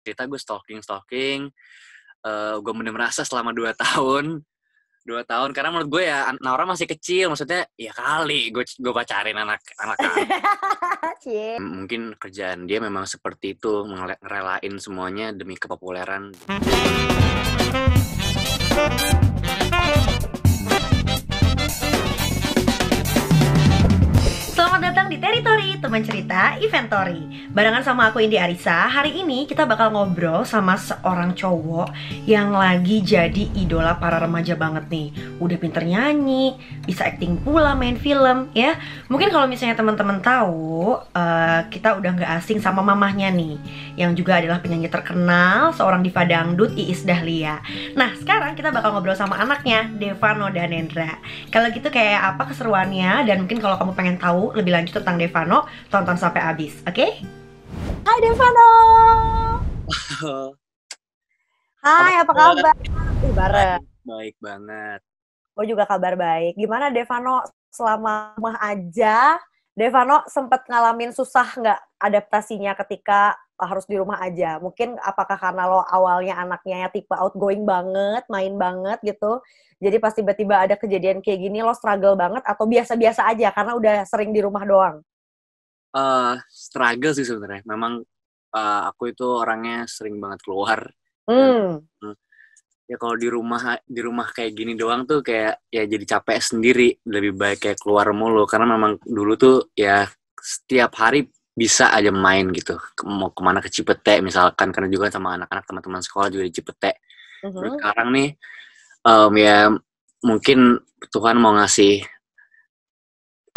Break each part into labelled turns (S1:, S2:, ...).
S1: cerita gue stalking, gue bener merasa selama 2 tahun. 2 tahun, karena menurut gue ya Naura masih kecil, maksudnya ya kali gue pacarin anak-anak.
S2: Cie.
S1: Mungkin kerjaan dia memang seperti itu, ngerelain semuanya demi kepopuleran.
S2: Selamat datang di Teritori Teman Cerita Inventory. Barengan sama aku Indi Arisa. Hari ini kita bakal ngobrol sama seorang cowok yang lagi jadi idola para remaja banget nih. Udah pinter nyanyi, bisa acting pula, main film ya. Mungkin kalau misalnya teman-teman tahu, kita udah gak asing sama mamahnya nih, yang juga adalah penyanyi terkenal, seorang diva dangdut, Iis Dahlia. Nah sekarang kita bakal ngobrol sama anaknya, Devano Danendra. Kalau gitu kayak apa keseruannya, dan mungkin kalau kamu pengen tahu lebih lanjut tentang Devano, tonton sampai habis, oke? Hai Devano. Hai, apa kabar? Bareng.
S1: Baik banget.
S2: Gue juga kabar baik. Gimana Devano selama rumah aja? Devano sempat ngalamin susah nggak adaptasinya ketika harus di rumah aja? Mungkin apakah karena lo awalnya anaknya ya tipe outgoing banget, main banget gitu, jadi pas tiba-tiba ada kejadian kayak gini lo struggle banget, atau biasa-biasa aja karena udah sering di rumah doang?
S1: Struggle sih sebenarnya. Memang aku itu orangnya sering banget keluar. Dan, ya kalau di rumah kayak gini doang tuh kayak ya jadi capek sendiri. Lebih baik kayak keluar mulu, karena memang dulu tuh ya setiap hari bisa aja main gitu. Mau kemana, ke Cipete misalkan, karena juga sama anak-anak teman-teman sekolah juga di Cipete. Terus sekarang nih ya mungkin Tuhan mau kasih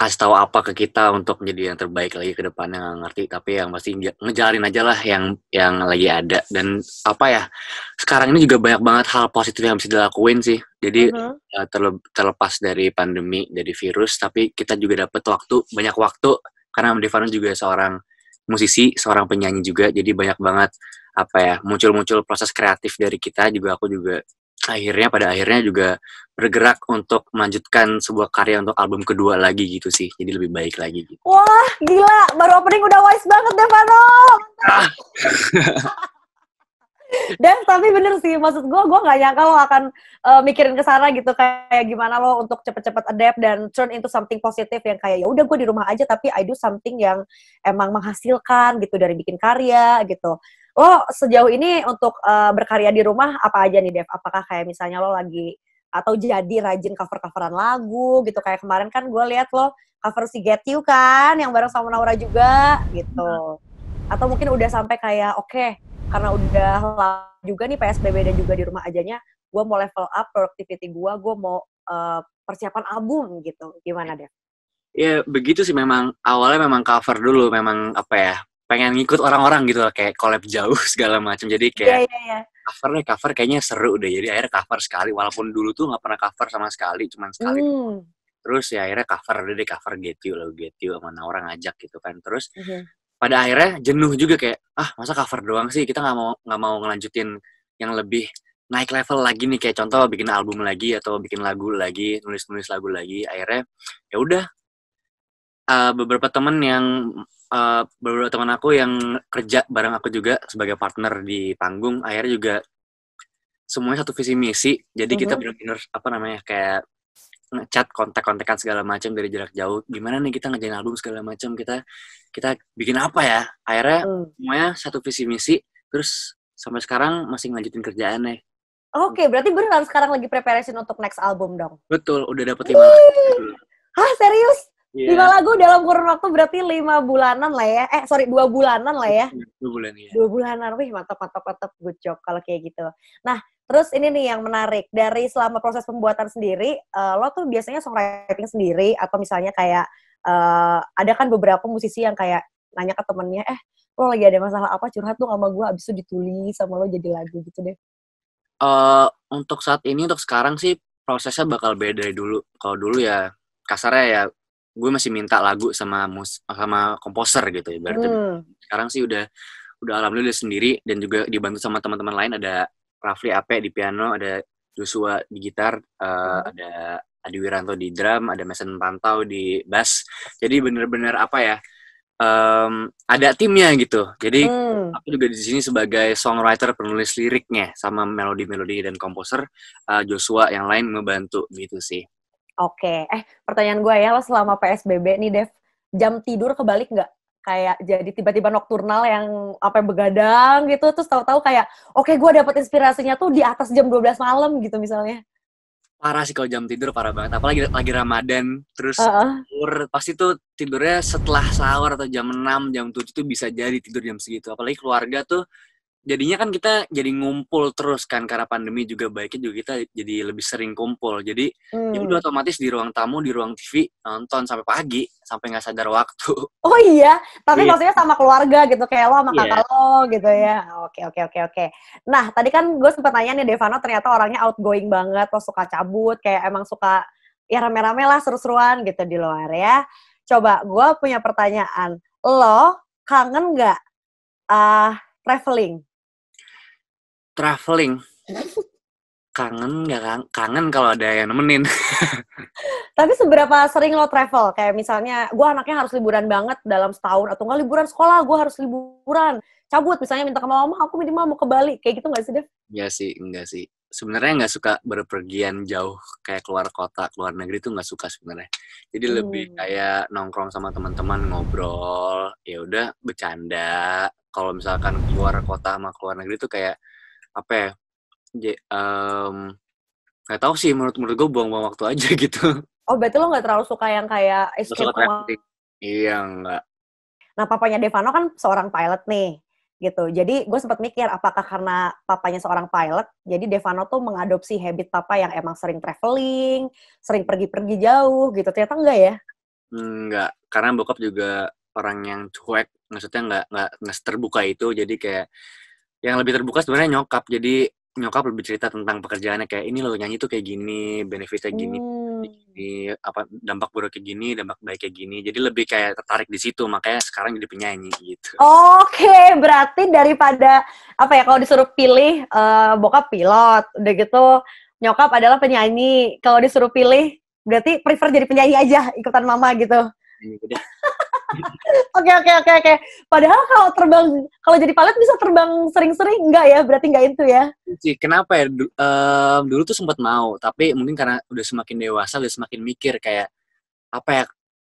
S1: tahu apa ke kita untuk menjadi yang terbaik lagi ke depannya, nggak ngerti, tapi yang pasti ngejalanin aja lah yang lagi ada. Dan apa ya, sekarang ini juga banyak banget hal positif yang bisa dilakuin sih. Jadi terlepas dari pandemi, dari virus, tapi kita juga dapat banyak waktu, karena Devano juga seorang musisi, seorang penyanyi juga, jadi banyak banget apa ya, muncul proses kreatif dari kita juga. Aku juga pada akhirnya juga bergerak untuk melanjutkan sebuah karya untuk album kedua lagi gitu sih. Jadi lebih baik lagi gitu.
S2: Wah, gila. Baru opening udah wise banget, Devano. Dan tapi bener sih, maksud gue gak nyangka lo akan mikirin kesana gitu, kayak gimana lo untuk cepet-cepet adapt dan turn into something positif yang kayak ya udah gue di rumah aja tapi I do something yang emang menghasilkan gitu, dari bikin karya gitu. Lo sejauh ini untuk berkarya di rumah apa aja nih Dev? Apakah kayak misalnya lo lagi atau jadi rajin cover-coveran lagu gitu, kayak kemarin kan gue lihat lo cover si Get You kan yang bareng sama Naura juga gitu, atau mungkin udah sampai kayak oke, karena udah lama juga nih PSBB dan juga di rumah ajanya, gue mau level up productivity gue mau persiapan album gitu. Gimana deh?
S1: Ya begitu sih, memang awalnya memang cover dulu, memang apa ya, pengen ngikut orang-orang gitu loh, kayak collab jauh segala macam. Jadi kayak cover kayaknya seru deh, jadi akhirnya cover sekali, walaupun dulu tuh nggak pernah cover sama sekali, cuman sekali. Terus ya akhirnya cover Get You sama Naura ngajak gitu kan. Terus pada akhirnya jenuh juga, kayak masa cover doang sih, kita nggak mau ngelanjutin yang lebih naik level lagi nih, kayak contoh bikin album lagi atau bikin lagu lagi, nulis lagu lagi. Akhirnya ya udah, beberapa teman aku yang kerja bareng aku juga sebagai partner di panggung, akhirnya juga semuanya satu visi misi. Jadi kita benar-benar apa namanya, kayak ngechat, kontak-kontakan segala macam dari jarak jauh. Gimana nih kita ngerjain album segala macam, kita bikin apa ya? Akhirnya semuanya satu visi misi. Terus sampai sekarang masih ngelanjutin kerjaannya.
S2: Oke, berarti beneran sekarang lagi preparation untuk next album dong?
S1: Betul, udah dapet 5 lagu.
S2: Hah, serius?
S1: Yeah.
S2: 5 lagu dalam kurun waktu berarti 5 bulanan lah ya. 2 bulanan lah ya.
S1: 2 bulan ya.
S2: 2 bulanan. Wih, mantap. Good job kalau kayak gitu. Nah, terus ini nih yang menarik. Dari selama proses pembuatan sendiri, lo tuh biasanya songwriting sendiri, atau misalnya kayak ada kan beberapa musisi yang kayak nanya ke temennya, lo lagi ada masalah apa, curhat tuh sama gue, abis itu ditulis sama lo jadi lagu gitu deh.
S1: Untuk saat ini, untuk sekarang sih prosesnya bakal beda dari dulu. Kalau dulu ya kasarnya ya gue masih minta lagu sama komposer gitu ya. Berarti sekarang sih udah alhamdulillah sendiri, dan juga dibantu sama teman-teman lain. Ada Rafli Ape di piano, ada Joshua di gitar, ada Adi Wiranto di drum, ada Mason Pantau di bass. Jadi bener-bener apa ya, ada timnya gitu. Jadi aku juga di sini sebagai songwriter, penulis liriknya, sama melodi-melodi dan komposer. Joshua yang lain membantu gitu sih.
S2: Oke, pertanyaan gue ya, lo selama PSBB nih Dev, jam tidur kebalik nggak? Kayak jadi tiba-tiba nokturnal yang apa begadang gitu, terus tahu-tahu kayak, oke gue dapet inspirasinya tuh di atas jam 12 malam gitu misalnya.
S1: Parah sih kalau jam tidur, parah banget. Apalagi lagi Ramadan, terus
S2: Uh-uh.
S1: sahur, pasti tuh tidurnya setelah sahur atau jam 6, jam 7 tuh bisa jadi tidur jam segitu. Apalagi keluarga tuh, jadinya kan kita jadi ngumpul terus kan, karena pandemi juga baiknya juga kita jadi lebih sering kumpul. Jadi ya udah otomatis di ruang tamu, di ruang TV nonton sampai pagi, sampai nggak sadar waktu.
S2: Oh iya, tapi
S1: Iya.
S2: maksudnya sama keluarga gitu, kayak lo sama
S1: Iya.
S2: kakak lo gitu ya. Oke, oke, oke, oke. Nah, tadi kan gue sempat nanya nih, Devano ternyata orangnya outgoing banget, lo suka cabut, kayak emang suka ya rame-rame lah, seru-seruan gitu di luar ya. Coba, gue punya pertanyaan. Lo kangen nggak traveling?
S1: Traveling, kangen nggak kangen kalau ada yang nemenin.
S2: Tapi seberapa sering lo travel? Kayak misalnya, gue anaknya harus liburan banget dalam setahun, atau nggak liburan sekolah, gue harus liburan. Cabut, misalnya minta ke mama, aku minimal mau ke Bali. Kayak gitu nggak sih, Dev?
S1: Ya sih, enggak sih. Sebenarnya nggak suka berpergian jauh kayak keluar kota, keluar negeri tuh nggak suka sebenarnya. Jadi lebih kayak nongkrong sama teman-teman, ngobrol, ya udah bercanda. Kalau misalkan keluar kota sama keluar negeri tuh kayak apa ya? Nggak tahu sih, menurut gue buang-buang waktu aja gitu.
S2: Oh, berarti lo nggak terlalu suka yang kayak
S1: Nggak
S2: escape
S1: suka
S2: kemana.
S1: traveling. Iya, enggak.
S2: Nah, papanya Devano kan seorang pilot nih, gitu. Jadi gue sempat mikir, apakah karena papanya seorang pilot, jadi Devano tuh mengadopsi habit papa yang emang sering traveling, sering pergi-pergi jauh, gitu. Ternyata enggak ya?
S1: Enggak, karena bokap juga orang yang cuek, maksudnya nggak terbuka itu, jadi kayak yang lebih terbuka sebenarnya nyokap. Jadi nyokap lebih cerita tentang pekerjaannya, kayak ini loh nyanyi tuh kayak gini, benefitnya gini, apa dampak buruk kayak gini, dampak baik kayak gini. Jadi lebih kayak tertarik di situ, makanya sekarang jadi penyanyi gitu.
S2: Oke, berarti daripada, apa ya, kalau disuruh pilih, bokap pilot, udah gitu, nyokap adalah penyanyi. Kalau disuruh pilih, berarti prefer jadi penyanyi aja, ikutan mama gitu.
S1: Ini udah
S2: Oke, oke, oke, oke. Padahal kalau terbang, kalau jadi pilot bisa terbang sering-sering, enggak ya? Berarti enggak itu ya?
S1: sih. Kenapa ya? Dulu tuh sempat mau, tapi mungkin karena udah semakin dewasa, udah semakin mikir kayak apa ya?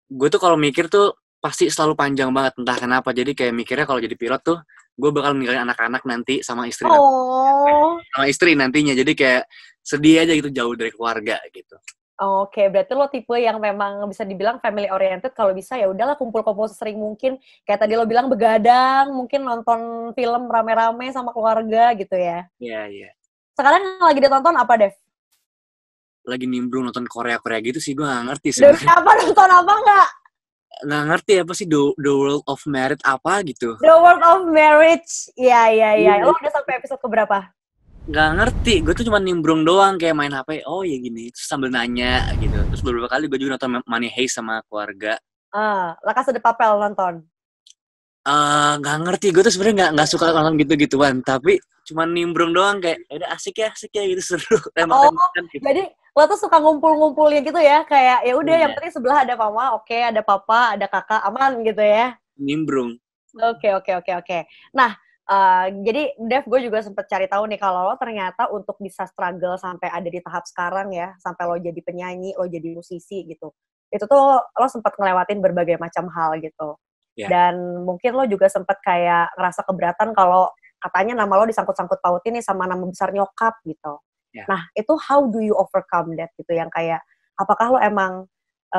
S1: Gue tuh kalau mikir tuh pasti selalu panjang banget, entah kenapa. Jadi kayak mikirnya kalau jadi pilot tuh, gue bakal ninggalin anak-anak nanti sama istri
S2: Oh,
S1: sama istri nantinya. Jadi kayak sedih aja gitu, jauh dari keluarga gitu.
S2: oke. Berarti lo tipe yang memang bisa dibilang family oriented. Kalau bisa ya udahlah kumpul-kumpul sesering mungkin. Kayak tadi lo bilang begadang, mungkin nonton film rame-rame sama keluarga gitu ya.
S1: Iya, iya.
S2: Sekarang yang lagi ditonton apa, Dev?
S1: Lagi nimbrung nonton Korea-Korea gitu sih, gue gak ngerti
S2: Demi
S1: sebenarnya.
S2: apa, nonton apa nggak?
S1: Nggak ngerti apa sih The World of Merit apa gitu.
S2: The World of Marriage. Iya, iya, iya.
S1: Iya,
S2: Lo udah sampai episode keberapa?
S1: nggak ngerti, gue tuh cuma nimbrung doang kayak main HP. Oh ya gini, terus sambil nanya gitu. Terus beberapa kali gue juga nonton Money Heist sama keluarga.
S2: La Casa de Papel nonton.
S1: Nggak ngerti, gue tuh sebenarnya nggak suka nonton gitu-gituan, tapi cuma nimbrung doang kayak ya udah asik ya gitu, seru,
S2: Oh,
S1: tembak-tembakan gitu.
S2: jadi lo tuh suka ngumpul-ngumpulnya gitu ya? Kayak ya udah yang
S1: Iya,
S2: penting sebelah ada mama, oke, ada papa, ada kakak, aman gitu ya?
S1: nimbrung.
S2: Oke, oke, oke, oke. Nah, jadi Dev, gue juga sempet cari tahu nih kalau lo ternyata untuk bisa struggle sampai ada di tahap sekarang ya, sampai lo jadi penyanyi, lo jadi musisi gitu. Itu tuh lo sempat ngelewatin berbagai macam hal gitu.
S1: Ya.
S2: Dan mungkin lo juga sempat kayak ngerasa keberatan kalau katanya nama lo disangkut-sangkut pautin nih sama nama besar nyokap gitu.
S1: Ya.
S2: Nah, itu how do you overcome that gitu, yang kayak apakah lo emang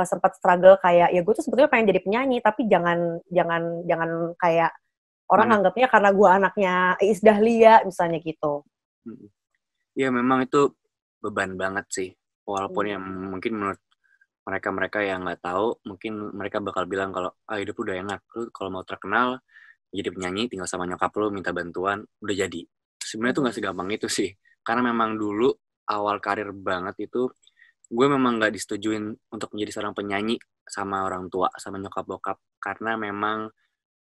S2: sempat struggle kayak ya gue tuh sebetulnya pengen jadi penyanyi tapi jangan jangan jangan kayak orang
S1: Mana?
S2: anggapnya karena gue anaknya Iis Dahlia misalnya gitu.
S1: Ya memang itu beban banget sih. Walaupun yang mungkin menurut mereka yang nggak tahu, mungkin mereka bakal bilang kalau hidup udah enak, lu kalau mau terkenal jadi penyanyi tinggal sama nyokap lu minta bantuan udah jadi. Sebenarnya tuh nggak segampang itu sih, karena memang dulu awal karir banget itu gue memang nggak disetujuin untuk menjadi seorang penyanyi sama orang tua, sama nyokap bokap, karena memang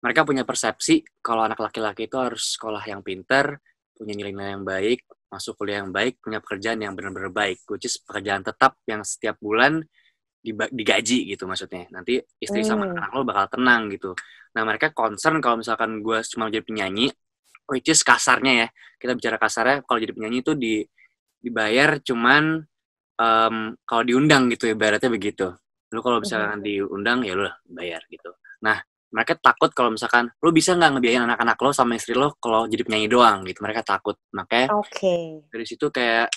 S1: mereka punya persepsi kalau anak laki-laki itu harus sekolah yang pintar, punya nilai-nilai yang baik, masuk kuliah yang baik, punya pekerjaan yang benar-benar baik, which is pekerjaan tetap yang setiap bulan digaji gitu maksudnya. Nanti istri sama anak lo bakal tenang gitu. Nah mereka concern kalau misalkan gue cuma jadi penyanyi, which is kasarnya ya, kita bicara kasarnya, kalau jadi penyanyi itu dibayar cuman kalau diundang gitu, ibaratnya begitu. Lu kalau misalkan diundang ya lu lah bayar gitu. Nah mereka takut kalau misalkan lu bisa nggak ngebiayain anak-anak lo sama istri lo kalau jadi penyanyi doang gitu, mereka takut. Makanya dari situ kayak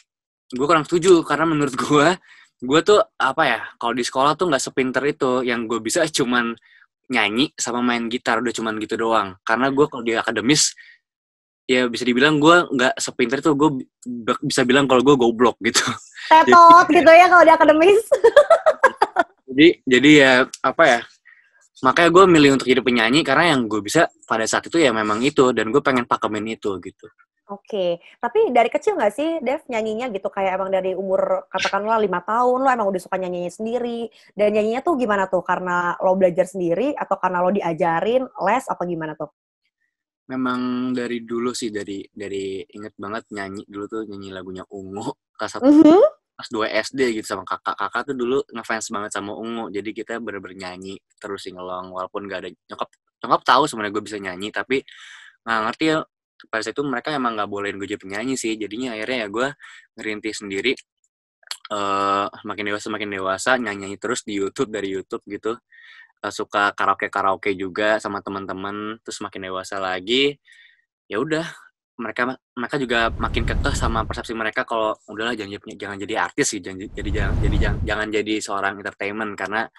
S1: gue kurang setuju, karena menurut gue tuh apa ya, kalau di sekolah tuh nggak sepinter itu, yang gue bisa cuman nyanyi sama main gitar, udah cuman gitu doang. Karena gue kalau di akademis ya bisa dibilang gue nggak sepinter itu, gue bisa bilang kalau gue goblok gitu.
S2: Tetot gitu ya kalau di akademis.
S1: jadi ya apa ya, makanya gue milih untuk jadi penyanyi karena yang gue bisa pada saat itu ya memang itu, dan gue pengen pakemin itu gitu.
S2: Oke, tapi dari kecil nggak sih, Dev, nyanyinya gitu? Kayak emang dari umur, katakanlah 5 tahun, lo emang udah suka nyanyi sendiri. Dan nyanyinya tuh gimana tuh? Karena lo belajar sendiri, atau karena lo diajarin, les, apa gimana tuh?
S1: Memang dari dulu sih, dari inget banget nyanyi, dulu tuh nyanyi lagunya Ungu, kelas 1, kelas 2 SD gitu sama kakak. Kakak tuh dulu ngefans banget sama Ungu, jadi kita bener-bener nyanyi, terus singelong, walaupun gak ada, nyokap tahu sebenarnya gue bisa nyanyi, tapi nggak ngerti ya, pada saat itu mereka emang nggak bolehin gue jadi penyanyi sih, jadinya akhirnya ya gue ngerintis sendiri, semakin dewasa nyanyi terus di YouTube, dari YouTube gitu, suka karaoke juga sama teman-teman, terus makin dewasa lagi ya udah, mereka juga makin kekeh sama persepsi mereka kalau udahlah jangan jadi artis sih, jangan jadi seorang entertainment, karena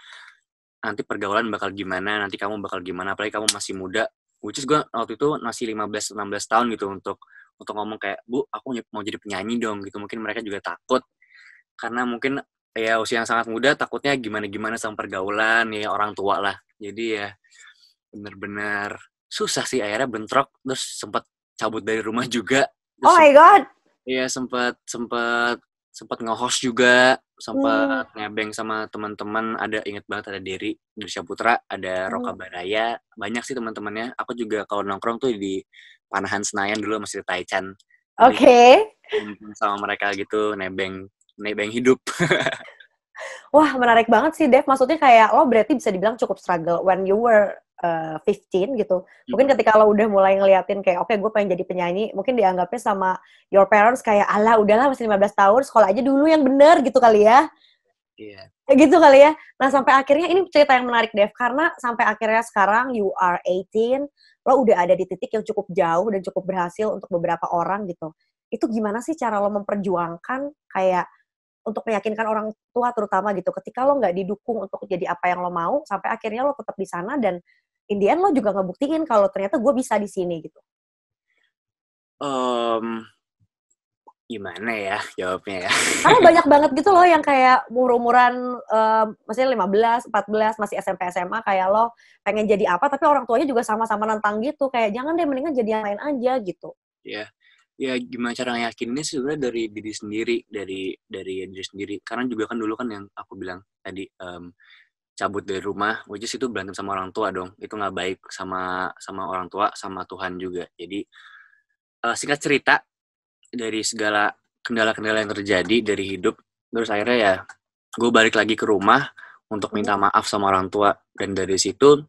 S1: nanti pergaulan bakal gimana, nanti kamu bakal gimana, apalagi kamu masih muda. Which is gue waktu itu masih 15-16 tahun gitu, untuk ngomong kayak, Bu, aku mau jadi penyanyi dong gitu. Mungkin mereka juga takut, karena mungkin ya usia yang sangat muda, takutnya gimana-gimana sama pergaulan, ya orang tua lah. Jadi ya bener-bener susah sih, akhirnya bentrok, terus sempat cabut dari rumah juga.
S2: Oh
S1: Terus
S2: my God!
S1: iya, sempat nge-host juga, sempat nebeng sama teman-teman. Inget banget, ada Derry Syaputra, ada Roka Baraya, banyak sih teman-temannya. Aku juga kalau nongkrong tuh di Panahan Senayan dulu, masih Taichan.
S2: Oke.
S1: Sama mereka gitu, nebeng hidup.
S2: Wah, menarik banget sih, Dev. Maksudnya kayak lo berarti bisa dibilang cukup struggle when you were 15 gitu. Mungkin ketika lo udah mulai ngeliatin kayak, oke, gue pengen jadi penyanyi, mungkin dianggapnya sama your parents kayak, alah udahlah masih 15 tahun, sekolah aja dulu yang bener gitu kali ya.
S1: Iya.
S2: Gitu kali ya. Nah, sampai akhirnya ini cerita yang menarik, Dev, karena sampai akhirnya sekarang you are 18, lo udah ada di titik yang cukup jauh dan cukup berhasil untuk beberapa orang gitu. Itu gimana sih cara lo memperjuangkan kayak untuk meyakinkan orang tua terutama gitu, ketika lo nggak didukung untuk jadi apa yang lo mau, sampai akhirnya lo tetap di sana dan in the end lo juga ngebuktiin kalau ternyata gue bisa di sini gitu.
S1: Gimana ya jawabnya ya?
S2: Karena banyak banget gitu loh yang kayak umur-umuran, maksudnya 15, 14, masih SMP, SMA, kayak lo pengen jadi apa, tapi orang tuanya juga sama-sama nantang gitu, kayak jangan deh, mendingan jadi yang lain aja gitu.
S1: Ya, ya gimana cara yakinnya sih, sebenarnya dari diri sendiri, dari diri sendiri. Karena juga kan dulu kan yang aku bilang tadi, cabut dari rumah, which is itu berantem sama orang tua dong. Itu nggak baik sama orang tua, sama Tuhan juga. Jadi singkat cerita, dari segala kendala-kendala yang terjadi dari hidup, terus akhirnya ya gue balik lagi ke rumah untuk minta maaf sama orang tua. Dan dari situ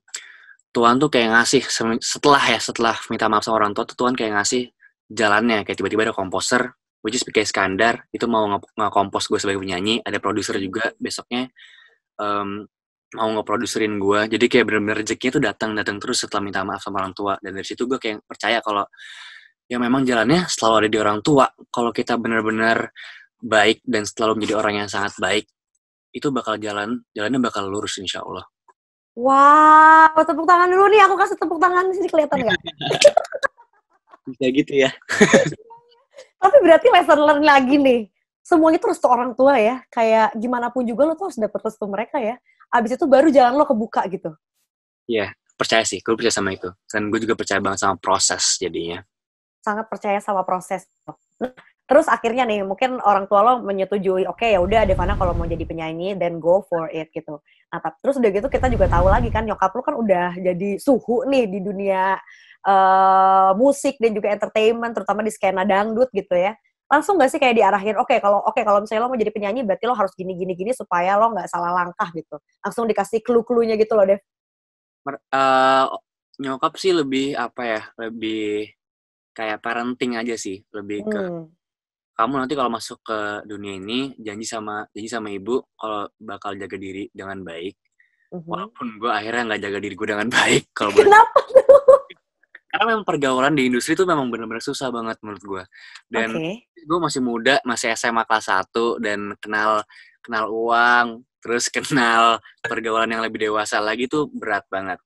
S1: Tuhan tuh kayak ngasih, setelah minta maaf sama orang tua tuh Tuhan kayak ngasih jalannya. Kayak tiba-tiba ada komposer, which is PK Iskandar, itu mau nge-kompos gue sebagai penyanyi. Ada produser juga besoknya mau ngeproduserin gue. Jadi kayak bener-bener rezekinya tuh datang terus setelah minta maaf sama orang tua. Dan dari situ gue kayak percaya kalau ya memang jalannya selalu ada di orang tua. Kalau kita benar-benar baik dan selalu menjadi orang yang sangat baik, itu jalannya bakal lurus insya Allah.
S2: Wow, tepuk tangan dulu nih, aku kasih tepuk tangan di sini, kelihatan nggak?
S1: Bisa gitu ya.
S2: Tapi berarti lesson learn lagi nih, semuanya tuh restu orang tua ya, kayak gimana pun juga lo tuh harus dapet restu mereka ya, abis itu baru jalan lo kebuka gitu.
S1: Iya, percaya sih, gue percaya sama itu. Dan gue juga percaya banget sama proses jadinya.
S2: Sangat percaya sama proses. Terus akhirnya nih, mungkin orang tua lo menyetujui, oke ya udah Devana kalau mau jadi penyanyi, then go for it gitu. Nah, terus udah gitu kita juga tahu lagi kan, nyokap lo kan udah jadi suhu nih di dunia musik dan juga entertainment, terutama di skena dangdut gitu ya. Langsung gak sih kayak diarahin, oke kalau misalnya lo mau jadi penyanyi, berarti lo harus gini supaya lo nggak salah langkah gitu. Langsung dikasih clue-cluenya gitu loh, Dev.
S1: Nyokap sih lebih apa ya, lebih kayak parenting aja sih, lebih ke kamu nanti kalau masuk ke dunia ini janji sama ibu kalau bakal jaga diri dengan baik. Walaupun gue akhirnya nggak jaga diri gue dengan baik kalau boleh.
S2: Kenapa tuh?
S1: Karena memang pergaulan di industri itu memang benar-benar susah banget menurut gue. Dan
S2: Oke.
S1: gue masih muda, masih SMA kelas 1 dan kenal kenal uang, terus kenal pergaulan yang lebih dewasa lagi tuh berat banget.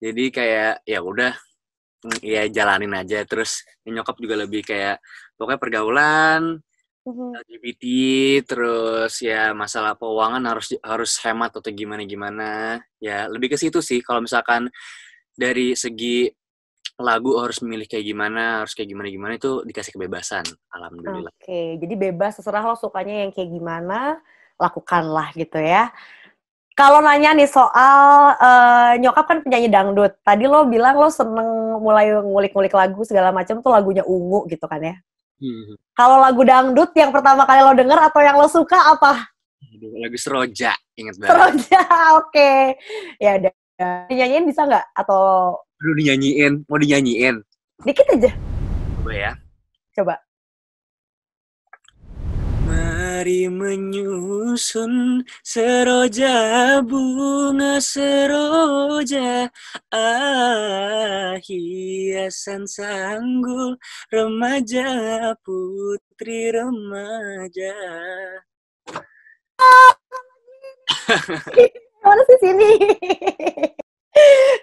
S1: Jadi kayak ya udah, ya jalanin aja. Terus nyokap juga lebih kayak pokoknya pergaulan LGBT, terus ya masalah keuangan harus harus hemat atau gimana gimana. Ya lebih ke situ sih. Kalau misalkan dari segi lagu harus memilih kayak gimana, harus kayak gimana gimana itu dikasih kebebasan. Alhamdulillah.
S2: Oke, jadi bebas terserah lo sukanya yang kayak gimana, lakukanlah gitu ya. Kalau nanya nih soal nyokap kan penyanyi dangdut. Tadi lo bilang lo seneng mulai ngulik-ngulik lagu segala macam tuh lagunya Ungu gitu kan ya.
S1: Hmm.
S2: Kalau lagu dangdut yang pertama kali lo denger atau yang lo suka apa?
S1: Aduh, lagu Seroja, inget banget.
S2: Seroja, oke. Ya udah. Dinyanyiin bisa nggak? Atau
S1: Aduh, dinyanyiin, mau dinyanyiin.
S2: dikit aja?
S1: Coba ya.
S2: Coba.
S1: Mari menyusun seroja bunga seroja, hiasan sanggul remaja putri remaja.
S2: Mana sih sini?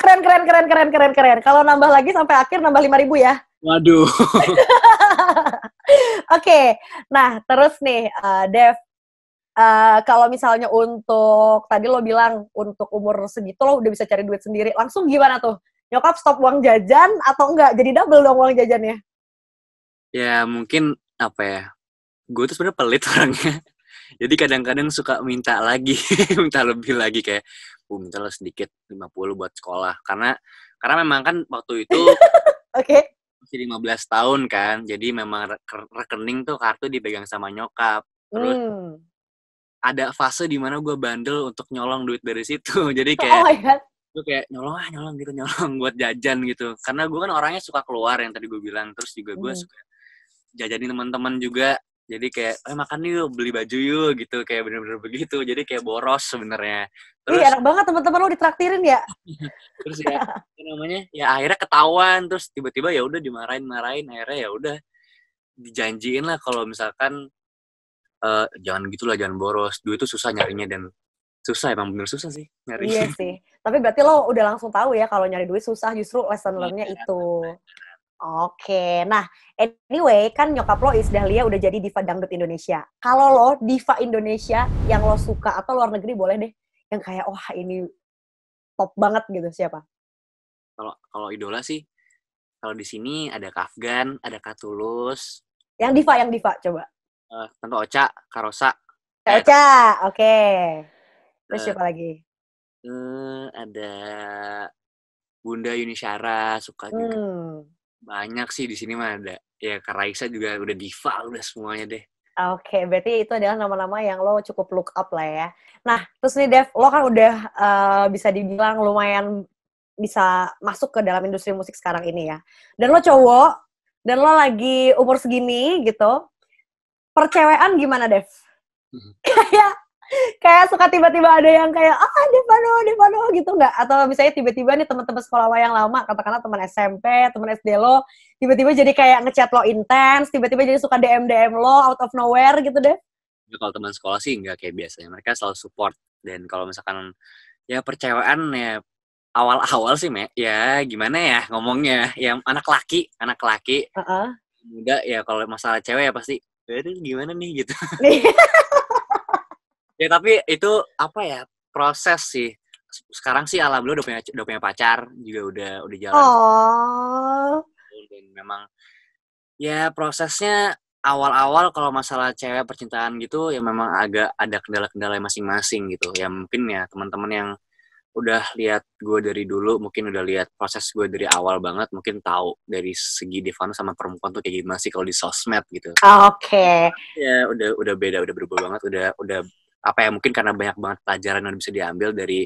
S2: Keren, keren, keren, keren, keren, keren. Kalau nambah lagi sampai akhir nambah 5.000 ya.
S1: Waduh.
S2: Oke, nah terus nih, Dev, kalau misalnya untuk tadi lo bilang untuk umur segitu lo udah bisa cari duit sendiri, langsung gimana tuh? Nyokap stop uang jajan atau enggak? Jadi double dong uang jajannya.
S1: Ya mungkin apa ya? Gue tuh sebenarnya pelit orangnya. Jadi kadang-kadang suka minta lagi, minta lebih lagi kayak, minta lah sedikit 50 buat sekolah. Karena memang kan waktu itu
S2: Oke.
S1: masih 15 tahun kan. Jadi memang rekening tuh kartu dipegang sama nyokap. Terus ada fase di mana gue bandel untuk nyolong duit dari situ. Jadi
S2: Oh
S1: kayak
S2: my god.
S1: gue kayak nyolong gitu, nyolong buat jajan gitu. Karena gue kan orangnya suka keluar yang tadi gue bilang. Terus juga gue suka jajanin teman-teman juga. Jadi kayak makan yuk, beli baju yuk gitu, kayak bener-bener begitu. Jadi kayak boros sebenarnya.
S2: Ih,
S1: Terus
S2: enak banget teman-teman lo ditraktirin ya.
S1: terus ya apa namanya? Ya akhirnya ketahuan, terus tiba-tiba ya udah dimarahin-marahin, akhirnya ya udah dijanjiin lah kalau misalkan jangan gitulah, jangan boros. Duit itu susah nyarinya dan susah, emang bener susah sih
S2: Iya
S1: nyarinya.
S2: sih. Tapi berarti lo udah langsung tahu ya kalau nyari duit susah, justru lesson learn-nya
S1: Pelajaran.
S2: itu. Oke, nah anyway kan nyokap lo Iis Dahlia udah jadi diva dangdut Indonesia. Kalau lo diva Indonesia yang lo suka atau luar negeri boleh deh, yang kayak wah ini top banget gitu siapa?
S1: Kalau kalau idola sih, kalau di sini ada Kafgan, ada Katulus,
S2: Yang diva coba.
S1: Tante Ocha, Karosa,
S2: Kak Ocha, oke. Terus
S1: eh,
S2: siapa lagi?
S1: ada Bunda Yuni Syara, suka juga. Banyak sih di sini mah ada. Ya Kak Raisa juga udah diva, udah semuanya deh.
S2: Oke, berarti itu adalah nama-nama yang lo cukup look up lah ya. Nah, terus nih Dev, lo kan udah bisa dibilang lumayan bisa masuk ke dalam industri musik sekarang ini ya. Dan lo cowok, dan lo lagi umur segini gitu, percewean gimana Dev? Kayak kayak suka tiba-tiba ada yang kayak Devano gitu nggak? Atau misalnya tiba-tiba nih teman-teman sekolah lo yang lama, katakanlah teman SMP, teman SD lo, tiba-tiba jadi kayak ngechat lo intens, tiba-tiba jadi suka DM lo out of nowhere gitu deh.
S1: Ya, kalau teman sekolah sih nggak kayak biasanya. Mereka selalu support. Dan kalau misalkan ya percewaan ya awal-awal sih, ya gimana ya ngomongnya. Ya anak laki muda ya kalau masalah cewek ya pasti, aduh gimana nih gitu. Ya tapi itu apa ya, proses sih. Sekarang sih alhamdulillah udah punya pacar juga, udah jalan
S2: Oh.
S1: dan memang ya prosesnya awal-awal kalau masalah cewek percintaan gitu ya memang agak ada kendala-kendala masing-masing gitu. Ya mungkin ya teman-teman yang udah lihat gue dari dulu, mungkin udah lihat proses gue dari awal banget, mungkin tahu dari segi Devano sama perempuan tuh kayak gimana sih kalau di sosmed gitu.
S2: Oke.
S1: Ya udah beda, udah berubah banget, udah apa ya, mungkin karena banyak banget pelajaran yang bisa diambil dari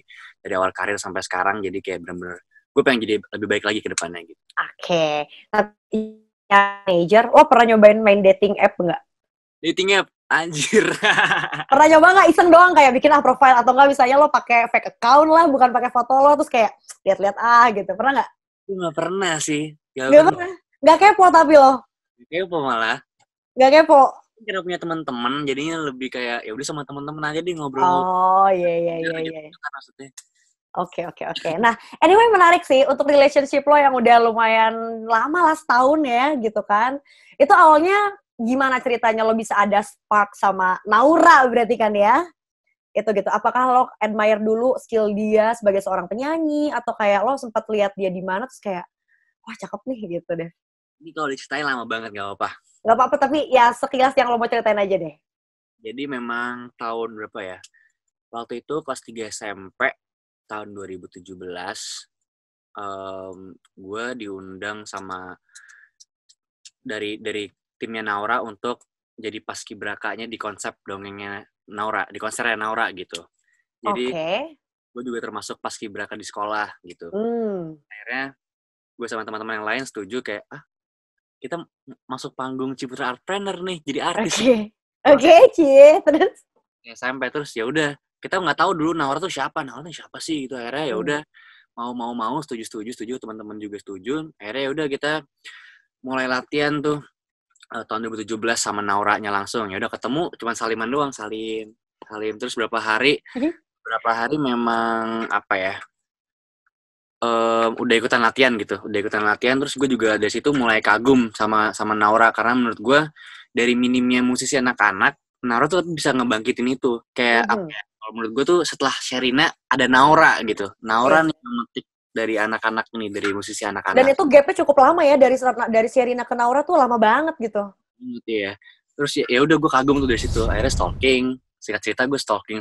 S1: awal karir sampai sekarang, jadi kayak bener-bener gue pengen jadi lebih baik lagi ke depannya gitu.
S2: Oke. Tapi major, lo pernah nyobain main dating app nggak?
S1: Dating app, anjir.
S2: Pernah nyoba nggak iseng doang kayak bikin profile atau nggak misalnya lo pakai fake account lah, bukan pakai foto lo terus kayak lihat-lihat gitu. Pernah nggak?
S1: Gue nggak pernah sih.
S2: Nggak pernah. Nggak kepo tapi lo?
S1: Kepo malah.
S2: Nggak kepo?
S1: Karena punya teman-teman, jadinya lebih kayak ya udah sama teman-teman aja deh ngobrol-ngobrol.
S2: Oh iya.
S1: Gitu kan maksudnya.
S2: Oke. Nah, anyway menarik sih untuk relationship lo yang udah lumayan lama lah, setahun ya gitu kan. Itu awalnya gimana ceritanya lo bisa ada spark sama Naura berarti kan ya? Itu gitu. Apakah lo admire dulu skill dia sebagai seorang penyanyi atau kayak lo sempat lihat dia di mana terus kayak wah cakep nih gitu deh.
S1: Ini kalau diceritain lama banget gak apa-apa.
S2: Gak apa-apa tapi ya sekilas yang lo mau ceritain aja deh.
S1: Jadi memang tahun berapa ya? Waktu itu kelas 3 SMP tahun 2017 gue diundang sama dari timnya Naura untuk jadi paskibrakanya di konsep dongengnya Naura, di konsernya Naura gitu. Jadi gue juga termasuk paskibraka di sekolah gitu. Akhirnya gue sama teman-teman yang lain setuju kayak kita masuk panggung Ciputra Artpreneur nih jadi artis.
S2: Oke, Cie, terus
S1: sampai terus ya udah kita nggak tahu dulu Naura tuh siapa sih gitu. Akhirnya ya udah mau setuju teman-teman juga setuju. Akhirnya ya udah kita mulai latihan tuh tahun 2017 sama Nauranya langsung. Ya udah ketemu cuman saliman doang, salim terus berapa hari memang apa ya udah ikutan latihan terus gue juga dari situ mulai kagum sama Naura karena menurut gue dari minimnya musisi anak-anak Naura tuh bisa ngebangkitin itu kayak apa ya, kalau menurut gue tuh setelah Sherina ada Naura gitu. Naura nih memetik dari anak-anak ini, dari musisi anak-anak.
S2: Dan itu gapnya cukup lama ya dari Sherina ke Naura tuh lama banget gitu.
S1: Iya. Terus ya udah gue kagum tuh dari situ. Akhirnya stalking. Singkat cerita gue stalking.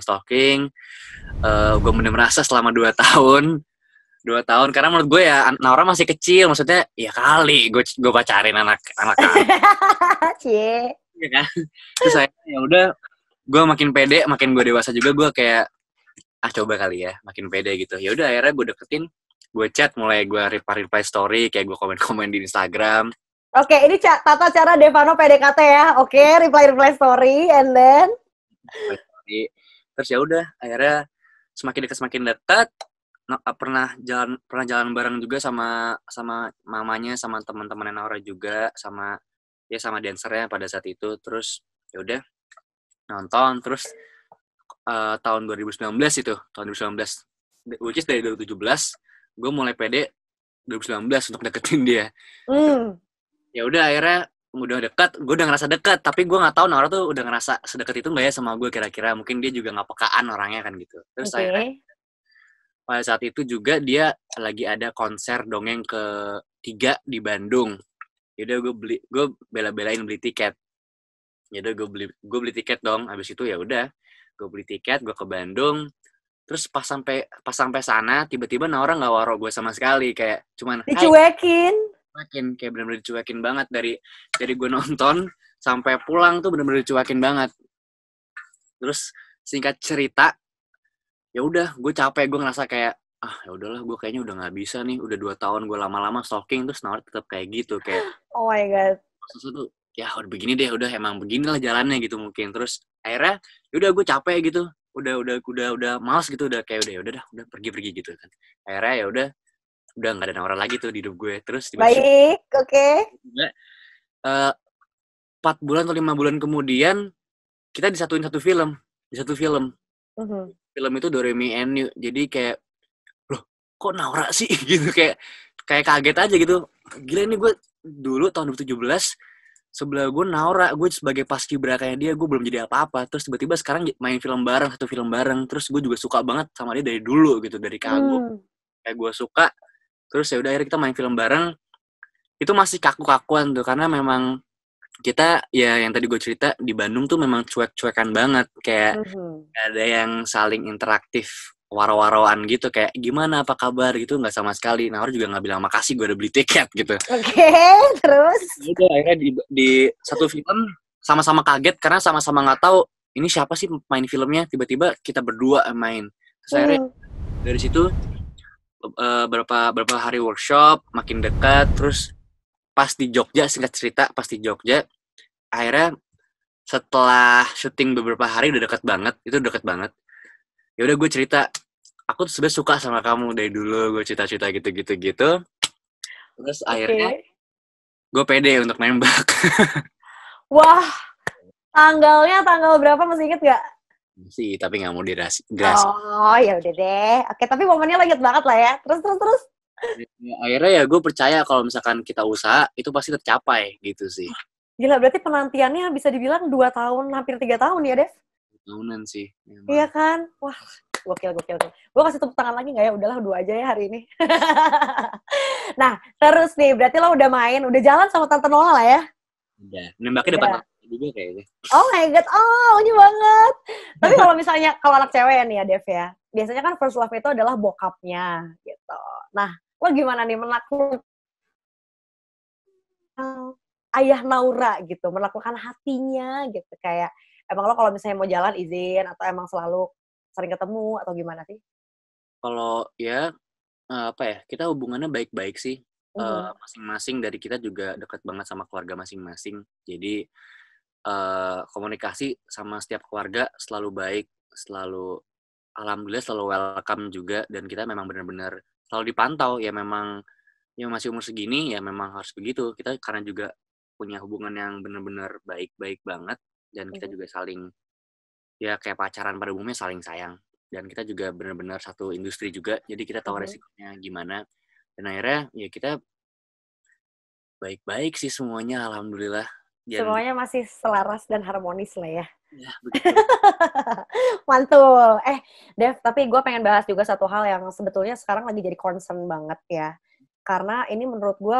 S1: Gue bener merasa selama 2 tahun. 2 tahun karena menurut gue ya Naura masih kecil, maksudnya ya kali gue pacarin anak.
S2: Cie.
S1: Iya kan? Terus saya ya udah gue makin pede, makin gue dewasa juga gue kayak coba kali ya, makin pede gitu. Ya udah akhirnya gue deketin, gue chat, mulai gue reply story, kayak gue komen di Instagram.
S2: Oke, ini tata cara Devano PDKT ya. Oke, reply story and then
S1: terus ya udah akhirnya semakin dekat pernah jalan bareng juga sama mamanya, sama teman-teman Naura juga, sama dancernya pada saat itu. Terus ya udah nonton terus tahun 2019 which is dari 2017 gue mulai pede 2019 untuk deketin dia. Ya udah akhirnya udah dekat, gue udah ngerasa dekat, tapi gue nggak tahu Naura tuh udah ngerasa sedekat itu nggak ya sama gue kira-kira. Mungkin dia juga nggak pekaan orangnya kan gitu. Terus akhirnya pada saat itu juga dia lagi ada konser dongeng ke-3 di Bandung. Yaudah gue bela-belain beli tiket. Yaudah gue beli tiket dong. Habis itu ya udah gue beli tiket, gue ke Bandung. Terus pas sampai sana tiba-tiba Naura nggak waro gue sama sekali, kayak cuman
S2: dicuekin.
S1: Kayak benar-benar dicuekin banget dari gue nonton sampai pulang tuh benar-benar dicuekin banget. Terus singkat cerita ya udah gue capek, gue ngerasa kayak ya udahlah gue kayaknya udah nggak bisa nih, udah 2 tahun gue lama-lama stalking terus Naura tetap kayak gitu, kayak
S2: oh my god,
S1: sesuatu ya udah begini deh, udah emang beginilah jalannya gitu mungkin. Terus akhirnya ya udah gue capek gitu, udah malas gitu, udah kayak udah pergi gitu kan. Akhirnya ya udah nggak ada Naura lagi tuh di hidup gue. Terus
S2: baik, oke.
S1: 4 bulan atau 5 bulan kemudian kita disatuin satu film. Film itu Doremi and You. Jadi kayak loh kok Naura sih gitu, kayak kaget aja gitu. Gila, ini gue dulu tahun 2017 sebelah gue Naura, gue sebagai paskibrakanya dia, gue belum jadi apa-apa. Terus tiba-tiba sekarang main satu film bareng. Terus gue juga suka banget sama dia dari dulu gitu, dari kagum. Kayak gue suka. Terus ya udah akhirnya kita main film bareng. Itu masih kaku-kakuan tuh, karena memang kita ya yang tadi gue cerita di Bandung tuh memang cuek-cuekan banget, kayak ada yang saling interaktif waro-waroan gitu, kayak gimana apa kabar gitu, nggak sama sekali. Naura juga nggak bilang makasih gue udah beli tiket gitu.
S2: Oke, terus
S1: itu akhirnya di satu film sama-sama kaget karena sama-sama nggak tahu ini siapa sih main filmnya, tiba-tiba kita berdua main. Terus akhirnya dari situ berapa hari workshop, makin dekat. Terus pas di Jogja, singkat cerita, pas di Jogja, akhirnya setelah syuting beberapa hari udah deket banget, itu deket banget. Ya udah gue cerita, aku tuh sebenarnya suka sama kamu dari dulu, gue cerita-cerita gitu. Terus akhirnya
S2: Oke.
S1: gue pede untuk nembak.
S2: Wah, tanggalnya tanggal berapa masih inget gak?
S1: Sih, tapi nggak mau dirasi.
S2: Oh, ya udah deh. Oke, tapi momennya lanjut banget lah ya. Terus.
S1: Ya, akhirnya ya gue percaya kalau misalkan kita usaha itu pasti tercapai gitu sih.
S2: Gila, berarti penantiannya bisa dibilang 2 tahun, hampir 3 tahun ya, Dev?
S1: Tahunan sih
S2: Iya
S1: memang.
S2: kan? Wah, gokil. Gue kasih tepuk tangan lagi nggak ya? Udahlah, 2 aja ya hari ini. Nah, terus nih, berarti lo udah main, udah jalan sama Tante Nola lah ya?
S1: Udah. Nembaknya depan
S2: Udah.
S1: orang juga kayaknya.
S2: Oh my God, oh lucu banget. Tapi kalau misalnya, kalau anak cewek nih ya, Dev ya, biasanya kan first love itu adalah bokapnya, gitu. Nah, lo gimana nih menaklukkan ayah Naura gitu, menaklukkan hatinya gitu, kayak emang lo kalau misalnya mau jalan izin, atau emang selalu sering ketemu, atau gimana sih?
S1: Kalau ya apa ya, kita hubungannya baik-baik sih.
S2: Mhm.
S1: Masing-masing dari kita juga dekat banget sama keluarga masing-masing. Jadi komunikasi sama setiap keluarga selalu baik, selalu alhamdulillah selalu welcome juga, dan kita memang benar-benar selalu dipantau. Ya memang ya masih umur segini ya memang harus begitu. Kita karena juga punya hubungan yang benar-benar baik-baik banget, dan kita
S2: Mhm.
S1: juga saling ya kayak pacaran pada umumnya saling sayang, dan kita juga benar-benar satu industri juga, jadi kita tahu
S2: Mhm.
S1: resikonya gimana, dan akhirnya ya kita baik-baik sih semuanya alhamdulillah, dan
S2: Semuanya masih selaras dan harmonis lah ya.
S1: ya begitu.
S2: Mantul. Dev, tapi gue pengen bahas juga satu hal yang sebetulnya sekarang lagi jadi concern banget ya. Karena ini menurut gue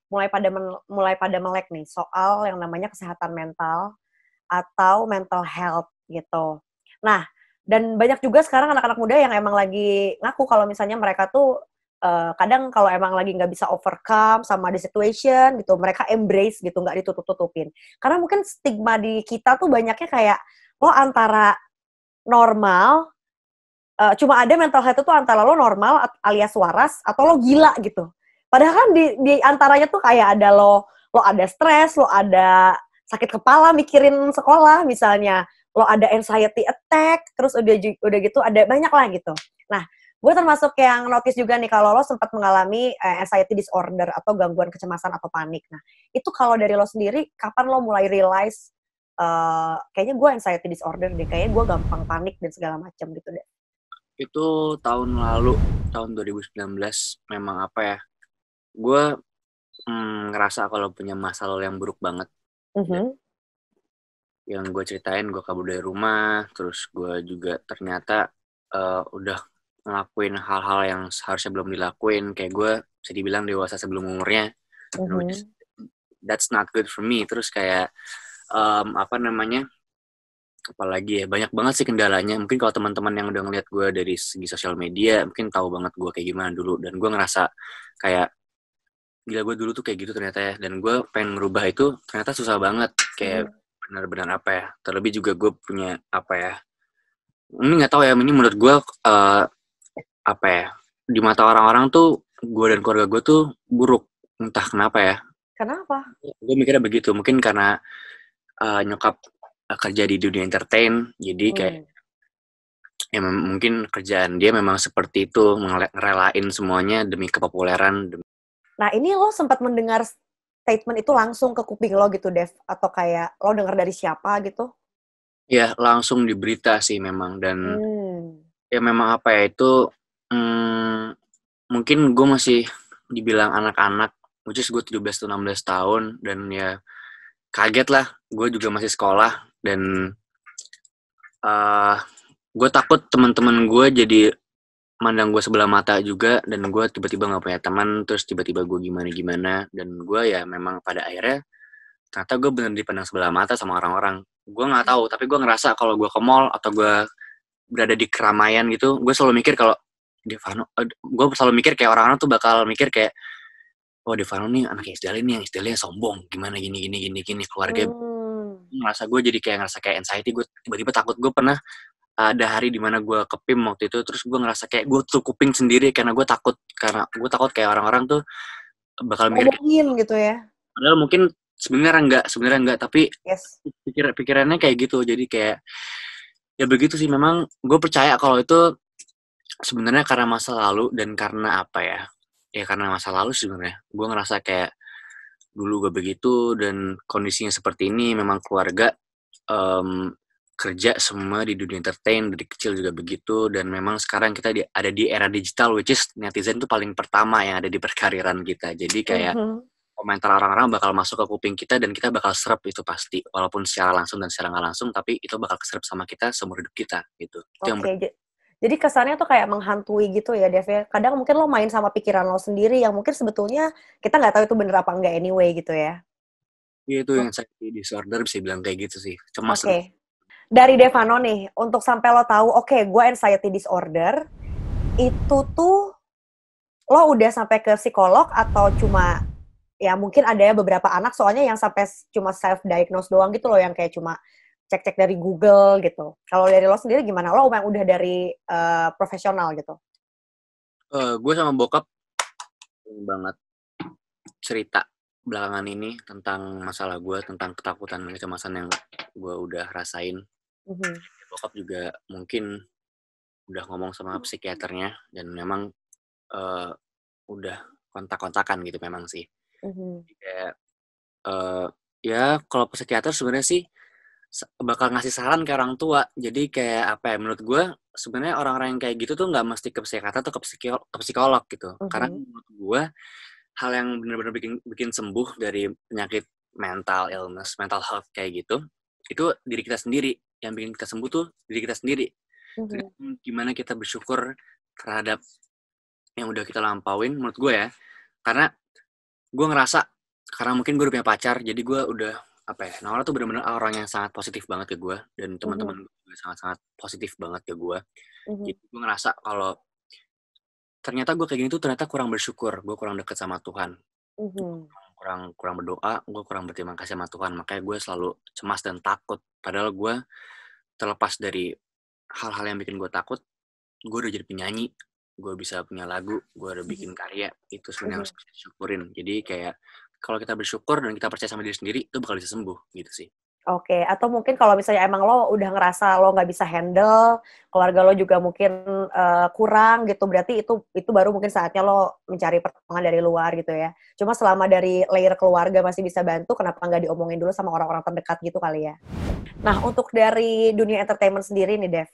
S2: mulai pada melek nih soal yang namanya kesehatan mental atau mental health gitu. Nah, dan banyak juga sekarang anak-anak muda yang emang lagi ngaku kalau misalnya mereka tuh kadang kalau emang lagi nggak bisa overcome sama the situation gitu, mereka embrace gitu, nggak ditutup-tutupin. Karena mungkin stigma di kita tuh banyaknya kayak lo antara normal, cuma ada mental health itu antara lo normal alias waras atau lo gila gitu. Padahal kan di antaranya tuh kayak ada lo ada stres, lo ada sakit kepala mikirin sekolah misalnya, lo ada anxiety attack, terus udah gitu ada banyak lah gitu. Nah, gue termasuk yang notice juga nih kalau lo sempat mengalami anxiety disorder atau gangguan kecemasan atau panik. Nah, itu kalau dari lo sendiri, kapan lo mulai realize kayaknya gue anxiety disorder deh, kayaknya gue gampang panik dan segala macam gitu deh.
S1: Itu tahun lalu, tahun 2019, memang apa ya, gue ngerasa kalau punya masa lalu yang buruk banget.
S2: Mhm.
S1: Yang gue ceritain, gue kabur dari rumah, terus gue juga ternyata udah ngelakuin hal-hal yang seharusnya belum dilakuin, kayak gue bisa dibilang dewasa sebelum umurnya, which is,
S2: Mhm.
S1: that's not good for me. Terus kayak apa namanya, apalagi ya, banyak banget sih kendalanya. Mungkin kalau teman-teman yang udah ngeliat gue dari segi sosial media mungkin tahu banget gue kayak gimana dulu, dan gue ngerasa kayak gila, gue dulu tuh kayak gitu ternyata ya, dan gue pengen ngerubah itu ternyata susah banget, kayak
S2: Mhm.
S1: benar-benar apa ya, terlebih juga gue punya apa ya, ini nggak tahu ya, ini menurut gue apa ya, di mata orang-orang tuh gue dan keluarga gue tuh buruk, entah kenapa ya.
S2: Kenapa?
S1: Gue mikirnya begitu, mungkin karena nyokap kerja di dunia entertain, jadi kayak
S2: Mmm.
S1: ya mungkin kerjaan dia memang seperti itu, ngerelain semuanya demi kepopuleran.
S2: Nah, ini lo sempat mendengar statement itu langsung ke kuping lo gitu, Dev? Atau kayak lo dengar dari siapa gitu?
S1: Ya langsung di berita sih memang, dan
S2: Mmm.
S1: ya memang apa ya, itu mungkin gue masih dibilang anak-anak, which is gue 17 atau 16 tahun, dan ya kaget lah, gue juga masih sekolah, dan gue takut teman-teman gue jadi mandang gue sebelah mata juga, dan gue tiba-tiba nggak punya teman, terus tiba-tiba gue gimana-gimana, dan gue ya memang pada akhirnya ternyata gue bener dipandang sebelah mata sama orang-orang. Gue nggak tahu, tapi gue ngerasa kalau gue ke mall atau gue berada di keramaian gitu, gue selalu mikir kalau Devano, gue selalu mikir kayak orang-orang tuh bakal mikir kayak, oh Devano nih anak Isdalin nih, yang Isdalin sombong, gimana gini, keluarga.
S2: Mmm.
S1: Gue jadi kayak ngerasa kayak anxiety, gue tiba-tiba takut. Gue pernah ada hari dimana gue ke PIM waktu itu, terus gue ngerasa kayak gue tutup kuping sendiri karena gue takut kayak orang-orang tuh bakal mikir kayak,
S2: ngomongin gitu ya.
S1: padahal mungkin sebenarnya enggak, tapi
S2: Yes.
S1: pikirannya kayak gitu. Jadi kayak ya begitu sih, memang gue percaya kalau itu sebenarnya karena masa lalu dan karena apa ya? Ya karena masa lalu sebenarnya. Gue ngerasa kayak dulu gue begitu dan kondisinya seperti ini, memang keluarga kerja semua di dunia entertain dari kecil juga begitu, dan memang sekarang kita ada di era digital, which is netizen itu paling pertama yang ada di perkariran kita. Jadi kayak
S2: Mhm.
S1: komentar orang-orang bakal masuk ke kuping kita dan kita bakal serap itu pasti, walaupun secara langsung dan secara nggak langsung, tapi itu bakal keserap sama kita seumur hidup kita gitu. Itu yang
S2: Oke, jadi kesannya tuh kayak menghantui gitu ya, Dev ya. Kadang mungkin lo main sama pikiran lo sendiri yang mungkin sebetulnya kita nggak tahu itu bener apa enggak anyway gitu ya.
S1: itu yang anxiety disorder, bisa bilang kayak gitu sih, cemas.
S2: Oke. Dari Devano nih, untuk sampai lo tahu, oke, gue anxiety disorder, itu tuh lo udah sampai ke psikolog atau cuma ya mungkin ada ya beberapa anak soalnya yang sampai cuma self diagnose doang gitu loh, yang kayak cuma cek-cek dari Google gitu. Kalau dari lo sendiri gimana? Lo emang udah dari profesional gitu?
S1: Gue sama bokap banget cerita belakangan ini tentang masalah gue, tentang ketakutan dan kecemasan yang gue udah rasain.
S2: Mhm.
S1: Bokap juga mungkin udah ngomong sama psikiaternya dan memang eh, udah kontak-kontakan gitu memang sih.
S2: Mhm.
S1: Kayak ya kalau psikiater sebenarnya sih bakal ngasih saran ke orang tua. Jadi kayak apa ya, menurut gue sebenarnya orang-orang yang kayak gitu tuh nggak mesti ke psikiater atau ke psikolog gitu. Karena
S2: Mhm.
S1: menurut gue hal yang benar-benar bikin bikin sembuh dari penyakit mental illness, mental health kayak gitu, itu diri kita sendiri. Yang bikin kita sembuh tuh diri kita sendiri.
S2: Mhm.
S1: Tergantung gimana kita bersyukur terhadap yang udah kita lampauin, menurut gue ya. Karena gue ngerasa, karena mungkin gue udah punya pacar, jadi gue udah apa ya, Naura tuh benar-benar orang yang sangat positif banget ke gue, dan
S2: Mhm.
S1: teman-teman gue juga sangat-sangat positif banget ke gue.
S2: Mhm.
S1: Jadi gue ngerasa kalau ternyata gue kayak gini tuh ternyata kurang bersyukur, gue kurang deket sama Tuhan,
S2: Mhm.
S1: kurang kurang berdoa, gue kurang berterima kasih sama Tuhan, makanya gue selalu cemas dan takut. Padahal gue terlepas dari hal-hal yang bikin gue takut, gue udah jadi penyanyi, gue bisa punya lagu, gue udah
S2: Mhm.
S1: bikin karya, itu sebenarnya
S2: Mhm.
S1: harus kita syukurin. Jadi kayak kalau kita bersyukur dan kita percaya sama diri sendiri, itu bakal bisa sembuh gitu sih.
S2: Oke, atau mungkin kalau misalnya emang lo udah ngerasa lo nggak bisa handle, keluarga lo juga mungkin kurang gitu, berarti itu baru mungkin saatnya lo mencari pertolongan dari luar gitu ya. Cuma selama dari layer keluarga masih bisa bantu, kenapa nggak diomongin dulu sama orang-orang terdekat gitu kali ya. Nah, untuk dari dunia entertainment sendiri nih, Dev,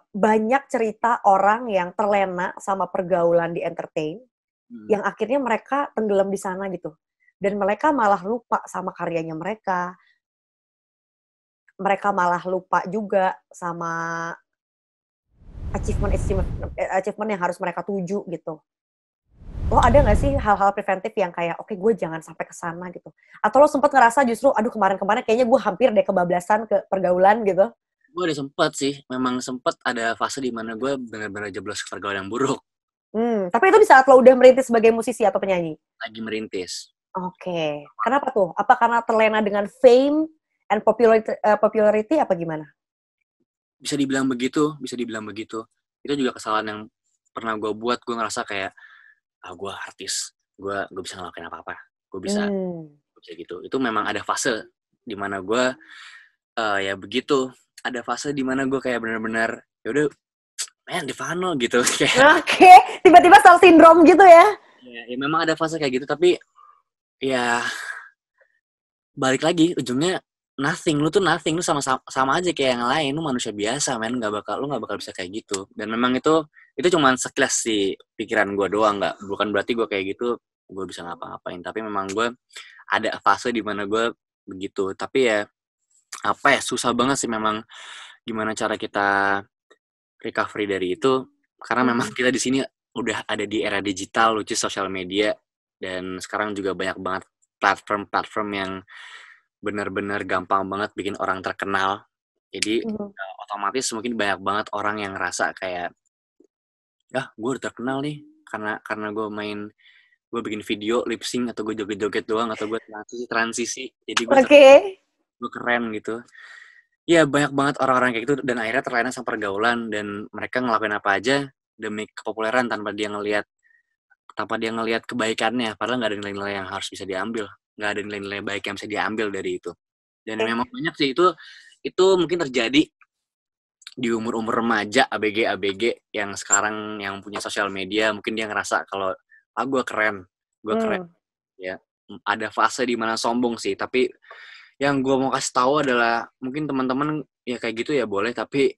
S2: banyak cerita orang yang terlena sama pergaulan di entertain,
S1: Hmm.
S2: yang akhirnya mereka tenggelam di sana gitu. Dan mereka malah lupa sama karyanya mereka, mereka malah lupa juga sama achievement yang harus mereka tuju gitu. Lo ada nggak sih hal-hal preventif yang kayak, oke gue jangan sampai ke sana gitu? Atau lo sempet ngerasa justru, aduh kemarin-kemarin kayaknya gue hampir deh kebablasan ke pergaulan gitu?
S1: Gue udah sempet sih, memang sempet ada fase di mana gue benar-benar jeblos ke pergaulan yang buruk,
S2: Tapi itu di saat lo udah merintis sebagai musisi atau penyanyi?
S1: lagi merintis.
S2: Oke. Kenapa tuh? Apa karena terlena dengan fame and popularity apa gimana?
S1: Bisa dibilang begitu. Itu juga kesalahan yang pernah gue buat, gue ngerasa kayak, gue artis, gue bisa ngelakuin apa-apa, gue bisa,
S2: Mmm.
S1: gue bisa gitu. Itu memang ada fase di mana gue ya begitu, ada fase di mana gue kayak benar-benar ya udah, man, Devano gitu. Kayak
S2: Oke, tiba-tiba star syndrome gitu ya?
S1: ya memang ada fase kayak gitu, tapi ya balik lagi ujungnya nothing, lu tuh nothing, lu sama sama aja kayak yang lain, lu manusia biasa, men, lu nggak bakal bisa kayak gitu. Dan memang itu cuman sekilas di pikiran gue doang, nggak, bukan berarti gue kayak gitu gue bisa ngapa-ngapain, tapi memang gue ada fase di mana gue begitu. Tapi ya apa ya, susah banget sih memang gimana cara kita recovery dari itu, karena memang
S2: Mhm.
S1: kita di sini udah ada di era digital, lucu sosial media, dan sekarang juga banyak banget platform-platform yang benar-benar gampang banget bikin orang terkenal. Jadi
S2: Mhm.
S1: otomatis mungkin banyak banget orang yang ngerasa kayak, ya gue udah terkenal nih karena gue bikin video lip sync atau gue joget-joget doang atau gue transisi. Jadi gue
S2: Oke.
S1: gue keren gitu. Iya, banyak banget orang-orang kayak gitu dan akhirnya terlena sama pergaulan dan mereka ngelakuin apa aja demi kepopuleran tanpa dia ngelihat kebaikannya, padahal nggak ada nilai-nilai yang harus bisa diambil, nggak ada nilai-nilai baik yang bisa diambil dari itu. Dan
S2: Eh,
S1: memang banyak sih itu mungkin terjadi di umur-umur remaja ABG yang sekarang yang punya sosial media, mungkin dia ngerasa kalau gue keren
S2: hmm,
S1: ya. Ada fase di mana sombong sih, tapi yang gue mau kasih tahu adalah mungkin teman-teman ya kayak gitu ya boleh, tapi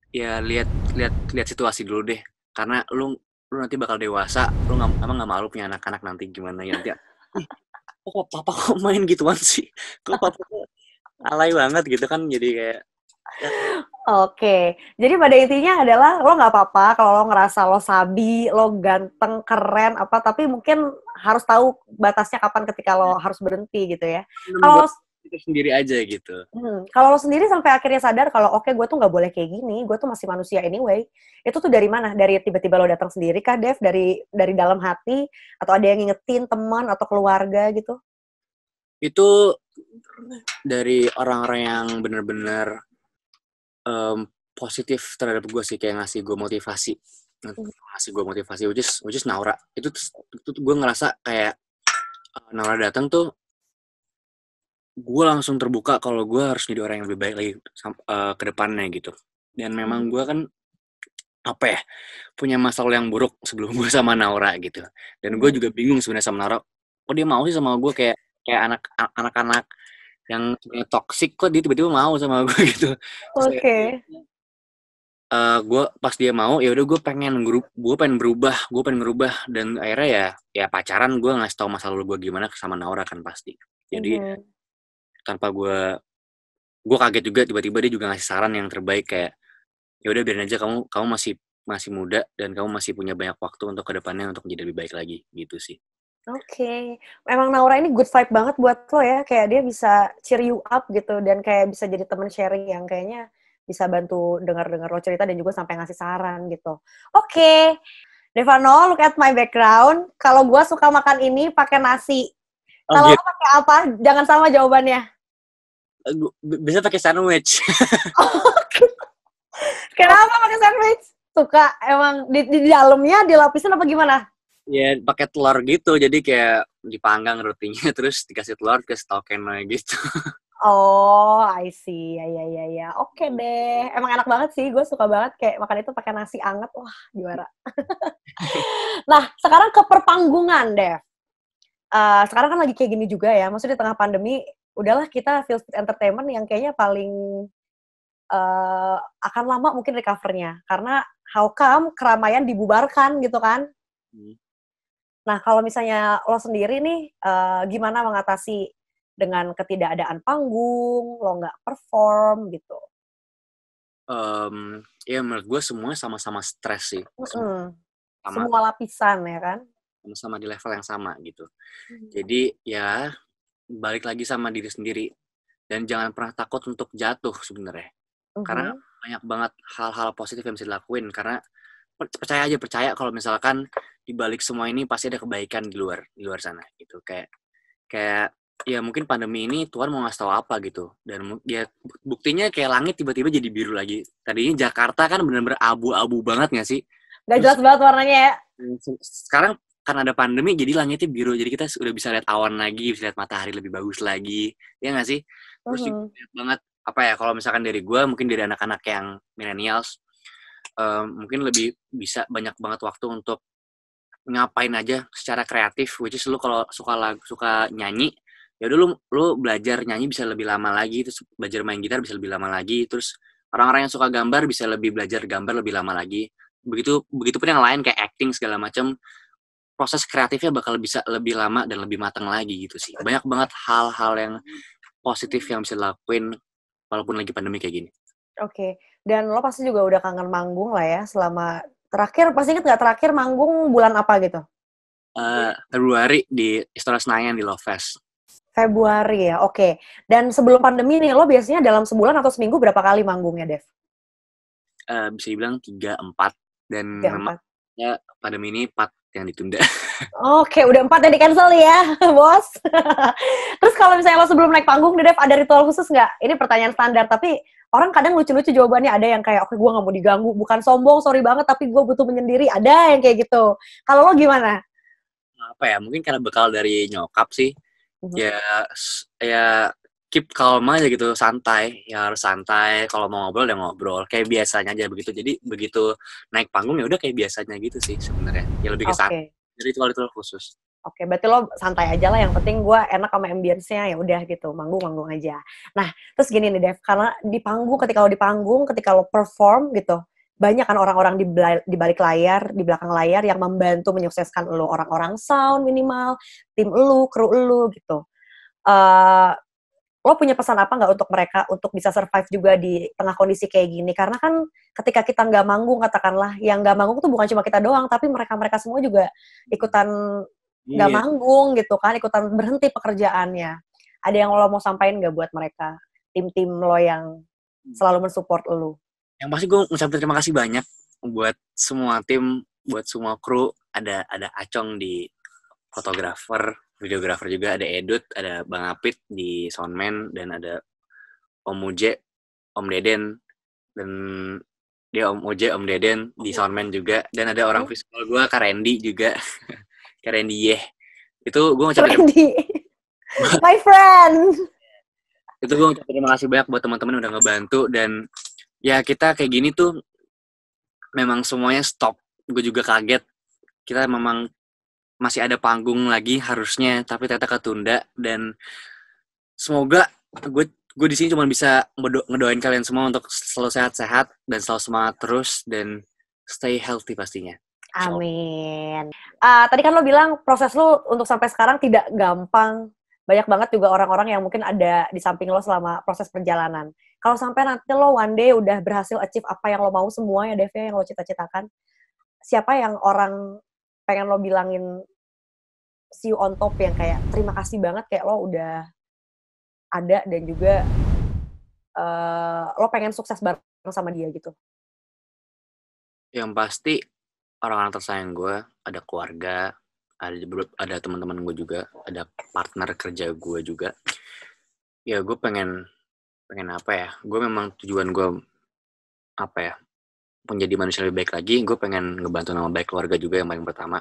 S1: ya lihat lihat lihat situasi dulu deh, karena lu nanti bakal dewasa, lu emang nggak malu punya anak-anak nanti gimana ya nanti, ih kok papa kok main gituan sih, kok papa kok alay banget gitu kan, jadi kayak ya,
S2: Oke, jadi pada intinya adalah lo nggak apa-apa kalau lo ngerasa lo sabi, lo ganteng, keren, apa, tapi mungkin harus tahu batasnya kapan ketika lo harus berhenti gitu ya. Kalau
S1: buat kita sendiri aja gitu.
S2: kalau lo sendiri sampai akhirnya sadar kalau oke gue tuh nggak boleh kayak gini, gue tuh masih manusia anyway. Itu tuh dari mana? Dari tiba-tiba lo datang sendiri kah, Dev? Dari dalam hati atau ada yang ngingetin teman atau keluarga gitu?
S1: Itu dari orang-orang yang benar-benar positif terhadap gue sih, kayak ngasih gue motivasi which is Naura itu tuh gue ngerasa kayak Naura datang tuh gue langsung terbuka kalau gue harus jadi orang yang lebih baik lagi ke depannya gitu. Dan memang gue kan apa ya, punya masa lalu yang buruk sebelum gue sama Naura gitu. Dan gue
S2: Mhm.
S1: juga bingung sebenarnya sama Naura, kok dia mau sih sama gue, kayak kayak anak-anak yang sebenarnya toksik, kok dia tiba-tiba mau sama gue gitu. Terus kayak
S2: Oke.
S1: gue pas dia mau ya udah, gue pengen berubah dan akhirnya ya pacaran gue ngasih tahu masa lalu gue gimana sama Naura kan pasti. Jadi
S2: Mhm.
S1: tanpa gue kaget juga tiba-tiba dia juga ngasih saran yang terbaik, kayak ya udah biarin aja, kamu kamu masih masih muda dan kamu masih punya banyak waktu untuk kedepannya untuk menjadi lebih baik lagi gitu sih.
S2: Oke. Memang Naura ini good vibe banget buat lo ya, kayak dia bisa cheer you up gitu dan kayak bisa jadi teman sharing yang kayaknya bisa bantu dengar-dengar lo cerita dan juga sampai ngasih saran gitu. Oke. Devano, look at my background. Kalau gua suka makan ini pakai nasi.
S1: Oh
S2: Kalau
S1: gitu.
S2: lo pakai apa? Jangan sama jawabannya.
S1: Bisa pakai sandwich.
S2: Kenapa pakai sandwich? Suka emang di dalamnya dilapisin apa gimana?
S1: Ya pakai telur gitu, jadi kayak dipanggang rotinya terus dikasih telur, dikasih tokennya gitu.
S2: Oh, I see. Ya, ya, ya, ya. Oke deh. Emang enak banget sih. Gue suka banget kayak makan itu pakai nasi anget. Wah, juara. Nah, sekarang ke perpanggungan deh. Sekarang kan lagi kayak gini juga ya. Maksudnya di tengah pandemi, udahlah kita feel fit entertainment yang kayaknya paling akan lama mungkin recover-nya. Karena how come keramaian dibubarkan gitu kan.
S1: Hmm.
S2: Nah, kalau misalnya lo sendiri nih, gimana mengatasi dengan ketidakadaan panggung, lo nggak perform gitu?
S1: Ya menurut gue semuanya sama-sama stres sih,
S2: Mhm.
S1: sama
S2: Semua lapisan ya kan?
S1: sama-sama di level yang sama gitu.
S2: Mhm.
S1: Jadi ya balik lagi sama diri sendiri dan jangan pernah takut untuk jatuh sebenarnya. Karena
S2: Mhm.
S1: banyak banget hal-hal positif yang bisa dilakuin, karena percaya kalau misalkan di balik semua ini pasti ada kebaikan di luar sana gitu. Kayak kayak ya mungkin pandemi ini Tuhan mau ngasih tahu apa gitu, dan ya buktinya kayak langit tiba-tiba jadi biru lagi. Tadinya Jakarta kan benar-benar abu-abu banget nggak sih?
S2: Nggak
S1: Terus
S2: jelas banget warnanya ya?
S1: sekarang kan ada pandemi jadi langitnya biru, jadi kita udah bisa lihat awan lagi, bisa lihat matahari lebih bagus lagi, ya nggak sih? Terus juga
S2: Mhm.
S1: banyak banget apa ya, kalau misalkan dari gue, mungkin dari anak-anak yang millennials, mungkin lebih bisa banyak banget waktu untuk ngapain aja secara kreatif, which is lu kalau suka nyanyi, ya udah lu belajar nyanyi bisa lebih lama lagi, terus belajar main gitar bisa lebih lama lagi, terus orang-orang yang suka gambar bisa lebih belajar gambar lebih lama lagi. Begitu begitu pun yang lain kayak acting segala macam, proses kreatifnya bakal bisa lebih lama dan lebih matang lagi gitu sih. Banyak banget hal-hal yang positif yang bisa dilakuin walaupun lagi pandemi kayak gini.
S2: Oke. Dan lo pasti juga udah kangen manggung lah ya selama terakhir pasti inget nggak terakhir manggung bulan apa gitu?
S1: Februari di Istora Senayan di Love Fest.
S2: Februari ya, oke. Dan sebelum pandemi nih, lo biasanya dalam sebulan atau seminggu berapa kali manggungnya, Dev?
S1: Bisa dibilang 3, 4, dan
S2: Tiga,
S1: memang
S2: empat.
S1: ya pandemi ini 4 yang ditunda.
S2: Oke, udah 4 yang di-cancel ya, bos. Terus kalau misalnya lo sebelum naik panggung, Dev, ada ritual khusus nggak? Ini pertanyaan standar, tapi orang kadang lucu-lucu jawabannya. Ada yang kayak, oke, gue nggak mau diganggu. Bukan sombong, sorry banget, tapi gue butuh menyendiri. Ada yang kayak gitu. Kalau lo gimana?
S1: Apa ya, mungkin karena bekal dari nyokap sih.
S2: Mhm.
S1: Ya keep calm aja gitu, santai. Ya harus santai, kalau mau ngobrol ya ngobrol. Kayak biasanya aja begitu. Jadi begitu naik panggung ya udah kayak biasanya gitu sih sebenarnya. Ya lebih ke santai.
S2: Oke.
S1: Jadi ritual-ritual khusus.
S2: Oke, berarti lo santai aja lah. Yang penting gue enak sama ambience-nya, ya udah gitu, manggung-manggung aja. Nah, terus gini nih Dev, karena di panggung, ketika lo perform gitu, banyak kan orang-orang di balik layar, di belakang layar yang membantu menyukseskan lo, orang-orang sound minimal, tim lo, kru lo gitu. Eh, lo punya pesan apa nggak untuk mereka untuk bisa survive juga di tengah kondisi kayak gini? Karena kan ketika kita nggak manggung, katakanlah, yang nggak manggung tuh bukan cuma kita doang, tapi mereka-mereka semua juga ikutan nggak
S1: Iya.
S2: manggung gitu kan, ikutan berhenti pekerjaannya. Ada yang lo mau sampaikan nggak buat mereka, tim-tim lo yang selalu mensupport lo?
S1: Yang pasti gue ngucapin terima kasih banyak buat semua tim, buat semua kru. Ada Acong di fotografer, videografer juga, ada Edut, ada Bang Apit di soundman, dan ada Om Uje, Om Deden, dan dia Om Uje, Om Deden di soundman juga, dan ada orang visual gue, Kak Randy juga. Kak Randy Itu gue ngucapin
S2: Randy, my friend.
S1: terima kasih banyak buat teman-teman yang udah ngebantu, dan ya kita kayak gini tuh memang semuanya stop. Gue juga kaget. Kita memang masih ada panggung lagi harusnya, tapi ternyata ketunda, dan semoga gue di sini cuma bisa ngedoain kalian semua untuk selalu sehat-sehat dan selalu semangat terus dan stay healthy pastinya.
S2: Amin. Tadi kan lo bilang proses lo untuk sampai sekarang tidak gampang. Banyak banget juga orang-orang yang mungkin ada di samping lo selama proses perjalanan. Kalau sampai nanti lo one day udah berhasil achieve apa yang lo mau semua ya, Dev, ya, yang lo cita-citakan, siapa yang orang pengen lo bilangin see you on top, yang kayak terima kasih banget kayak lo udah ada, dan juga lo pengen sukses bareng sama dia gitu?
S1: Yang pasti orang-orang tersayang gue, ada keluarga, ada teman-teman gue juga, ada partner kerja gue juga. Ya gue pengen apa ya? Gue memang tujuan gue apa ya? Menjadi manusia lebih baik lagi. Gue pengen ngebantu nama baik keluarga juga yang paling pertama.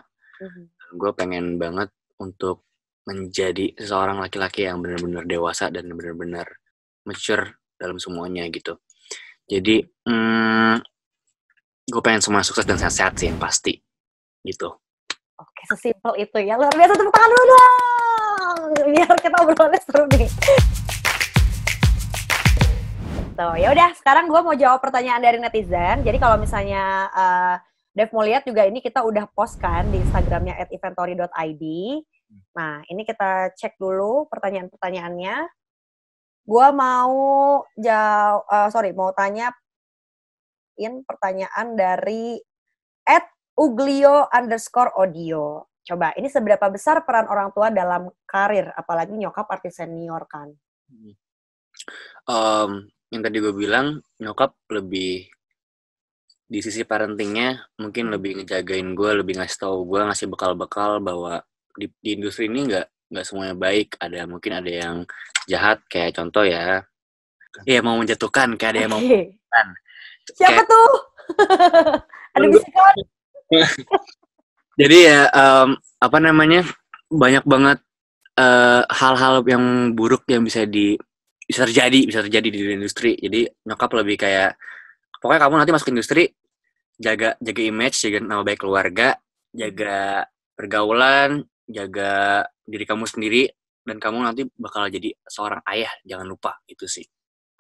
S1: Gue pengen banget untuk menjadi seseorang laki-laki yang benar-benar dewasa dan benar-benar mature dalam semuanya gitu. Jadi gue pengen semua sukses dan sehat-sehat sih yang pasti gitu.
S2: Oke, sesimpel itu ya. Luar biasa, tepuk tangan dulu dong! Biar kita obrolannya seru nih. Tuh, ya udah, sekarang gue mau jawab pertanyaan dari netizen. Jadi kalau misalnya Dev mau lihat juga, ini kita udah post kan di Instagramnya @inventory.id. Nah, ini kita cek dulu pertanyaan-pertanyaannya. Gue mau mau tanyain pertanyaan dari @uglio_audio. Coba, ini seberapa besar peran orang tua dalam karir, apalagi nyokap artis senior kan?
S1: Yang tadi gue bilang, nyokap lebih di sisi parentingnya mungkin lebih ngejagain gue, lebih ngasih tahu gue, ngasih bekal-bekal bahwa di industri ini nggak semuanya baik. Mungkin ada yang jahat, kayak contoh ya mau menjatuhkan, kayak ada yang mau menjatuhkan.
S2: Siapa tuh? Ada bisikan?
S1: Jadi ya banyak banget hal-hal yang buruk yang bisa terjadi di industri. Jadi nyokap lebih kayak, pokoknya kamu nanti masuk industri, jaga image, jaga nama baik keluarga, jaga pergaulan, jaga diri kamu sendiri, dan kamu nanti bakal jadi seorang ayah, jangan lupa. Itu sih.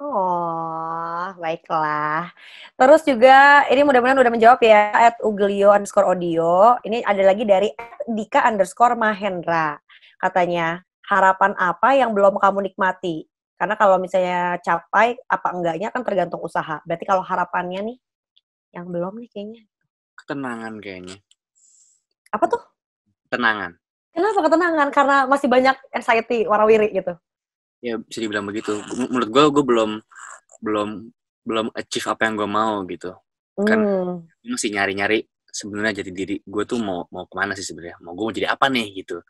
S2: Oh, baiklah. Terus juga, ini mudah-mudahan udah menjawab ya, @uglio_audio. Ini ada lagi dari @dika_mahendra. Katanya, harapan apa yang belum kamu nikmati? Karena kalau misalnya capai, apa enggaknya kan tergantung usaha. Berarti kalau harapannya nih, yang belum nih kayaknya.
S1: Ketenangan kayaknya.
S2: Apa tuh?
S1: Ketenangan.
S2: Kenapa ketenangan? Karena masih banyak anxiety, warawiri gitu.
S1: Ya bisa dibilang begitu. Menurut gue belum achieve apa yang gue mau gitu. Kan gue masih nyari-nyari sebenarnya jadi diri gue tuh mau kemana sih sebenarnya, mau gue mau jadi apa nih gitu.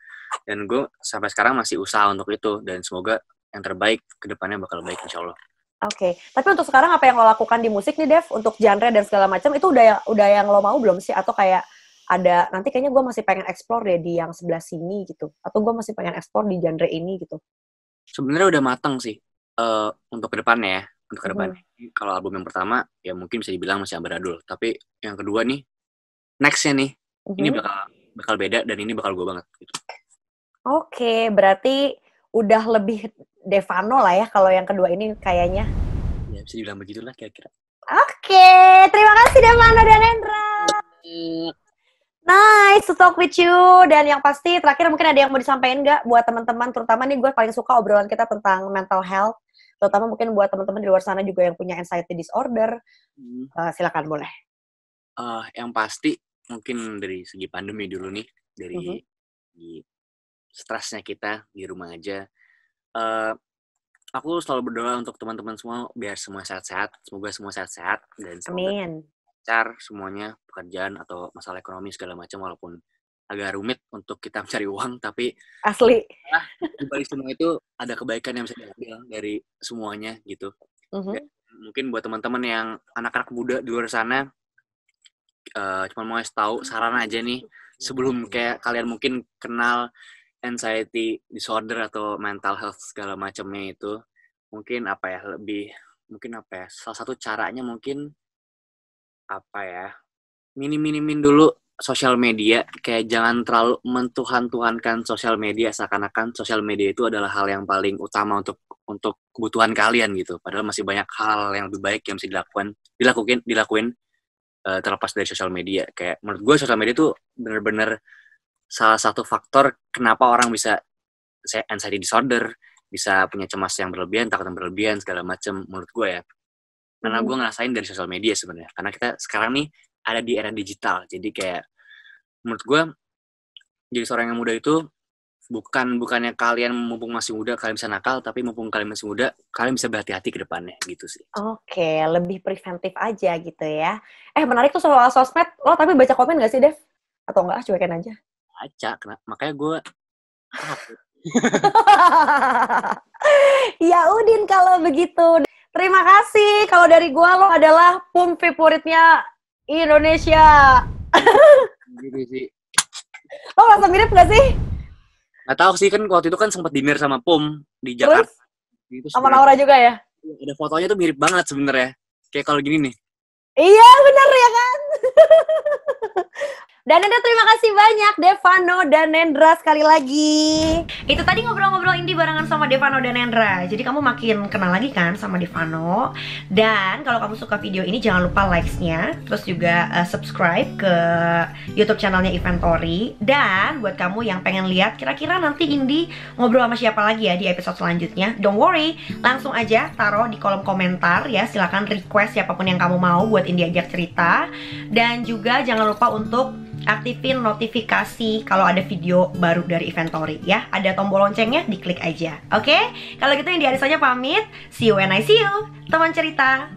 S1: Dan gue sampai sekarang masih usaha untuk itu, dan semoga yang terbaik kedepannya bakal baik insya Allah.
S2: Oke. Tapi untuk sekarang apa yang lo lakukan di musik nih Dev, untuk genre dan segala macam itu udah yang lo mau belum sih, atau kayak ada nanti kayaknya gue masih pengen explore deh di yang sebelah sini gitu, atau gue masih pengen explore di genre ini gitu?
S1: Sebenarnya udah matang sih untuk kedepannya ya. Untuk kedepannya, kalau album yang pertama ya mungkin bisa dibilang masih ambaradul, tapi yang kedua nih, nextnya nih, ini bakal beda dan ini bakal gue banget gitu.
S2: Oke, berarti udah lebih Devano lah ya kalau yang kedua ini kayaknya.
S1: Ya bisa dibilang begitulah kira-kira.
S2: Oke, terima kasih Devano dan Hendra. Nice to talk with you. Dan yang pasti terakhir mungkin ada yang mau disampaikan nggak buat teman-teman, terutama nih gue paling suka obrolan kita tentang mental health, terutama mungkin buat teman-teman di luar sana juga yang punya anxiety disorder. Silakan boleh.
S1: Yang pasti mungkin dari segi pandemi dulu nih, dari stresnya kita di rumah aja. Aku selalu berdoa untuk teman-teman semua biar semua sehat-sehat, semoga semua sehat-sehat dan semoga lancar semuanya, pekerjaan atau masalah ekonomi segala macam, walaupun agak rumit untuk kita mencari uang, tapi
S2: asli
S1: di balik semua itu ada kebaikan yang bisa diambil dari semuanya gitu. Mungkin buat teman-teman yang anak-anak muda di luar sana, cuma mau kasih tahu saran aja nih, sebelum kayak kalian mungkin kenal anxiety disorder atau mental health segala macamnya itu, mungkin salah satu caranya mungkin minimin dulu sosial media, kayak jangan terlalu mentuhan-tuhankan sosial media, seakan-akan sosial media itu adalah hal yang paling utama untuk kebutuhan kalian gitu, padahal masih banyak hal yang lebih baik yang bisa dilakuin terlepas dari sosial media. Kayak menurut gue sosial media itu bener-bener salah satu faktor kenapa orang bisa anxiety disorder, bisa punya cemas yang berlebihan, takut yang berlebihan, segala macam, menurut gue ya. Karena gue ngerasain dari sosial media sebenarnya. Karena kita sekarang nih ada di era digital. Jadi kayak menurut gue jadi seorang yang muda itu bukannya kalian mumpung masih muda kalian bisa nakal, tapi mumpung kalian masih muda kalian bisa berhati-hati ke depannya gitu sih.
S2: Oke, lebih preventif aja gitu ya. Menarik tuh soal sosmed. Lo tapi baca komen gak sih, Dev? Atau enggak, cuekin aja?
S1: Baca, makanya gue
S2: ya Udin kalau begitu. Terima kasih. Kalau dari gue, lo adalah PUM favoritnya Indonesia.
S1: Gitu sih.
S2: Lo merasa mirip gak sih?
S1: Gak tahu sih, kan waktu itu kan sempat dinner sama PUM di Jakarta.
S2: Terus? Sama Naura juga ya?
S1: Ada fotonya tuh mirip banget sebenarnya. Kayak kalau gini nih.
S2: Iya, bener ya kan? Dan terima kasih banyak Devano dan Nendra sekali lagi. Itu tadi ngobrol-ngobrol indie barengan sama Devano dan Nendra. Jadi kamu makin kenal lagi kan sama Devano. Dan kalau kamu suka video ini jangan lupa likes-nya. Terus juga subscribe ke YouTube channelnya Inventory. Dan buat kamu yang pengen lihat kira-kira nanti Indie ngobrol sama siapa lagi ya di episode selanjutnya, don't worry, langsung aja taruh di kolom komentar ya. Silakan request siapapun yang kamu mau buat Indie ajak cerita. Dan juga jangan lupa untuk aktifin notifikasi kalau ada video baru dari Inventory ya. Ada tombol loncengnya, diklik aja. Oke? Kalau gitu Indie Arisanya pamit. See you when I see you, teman cerita.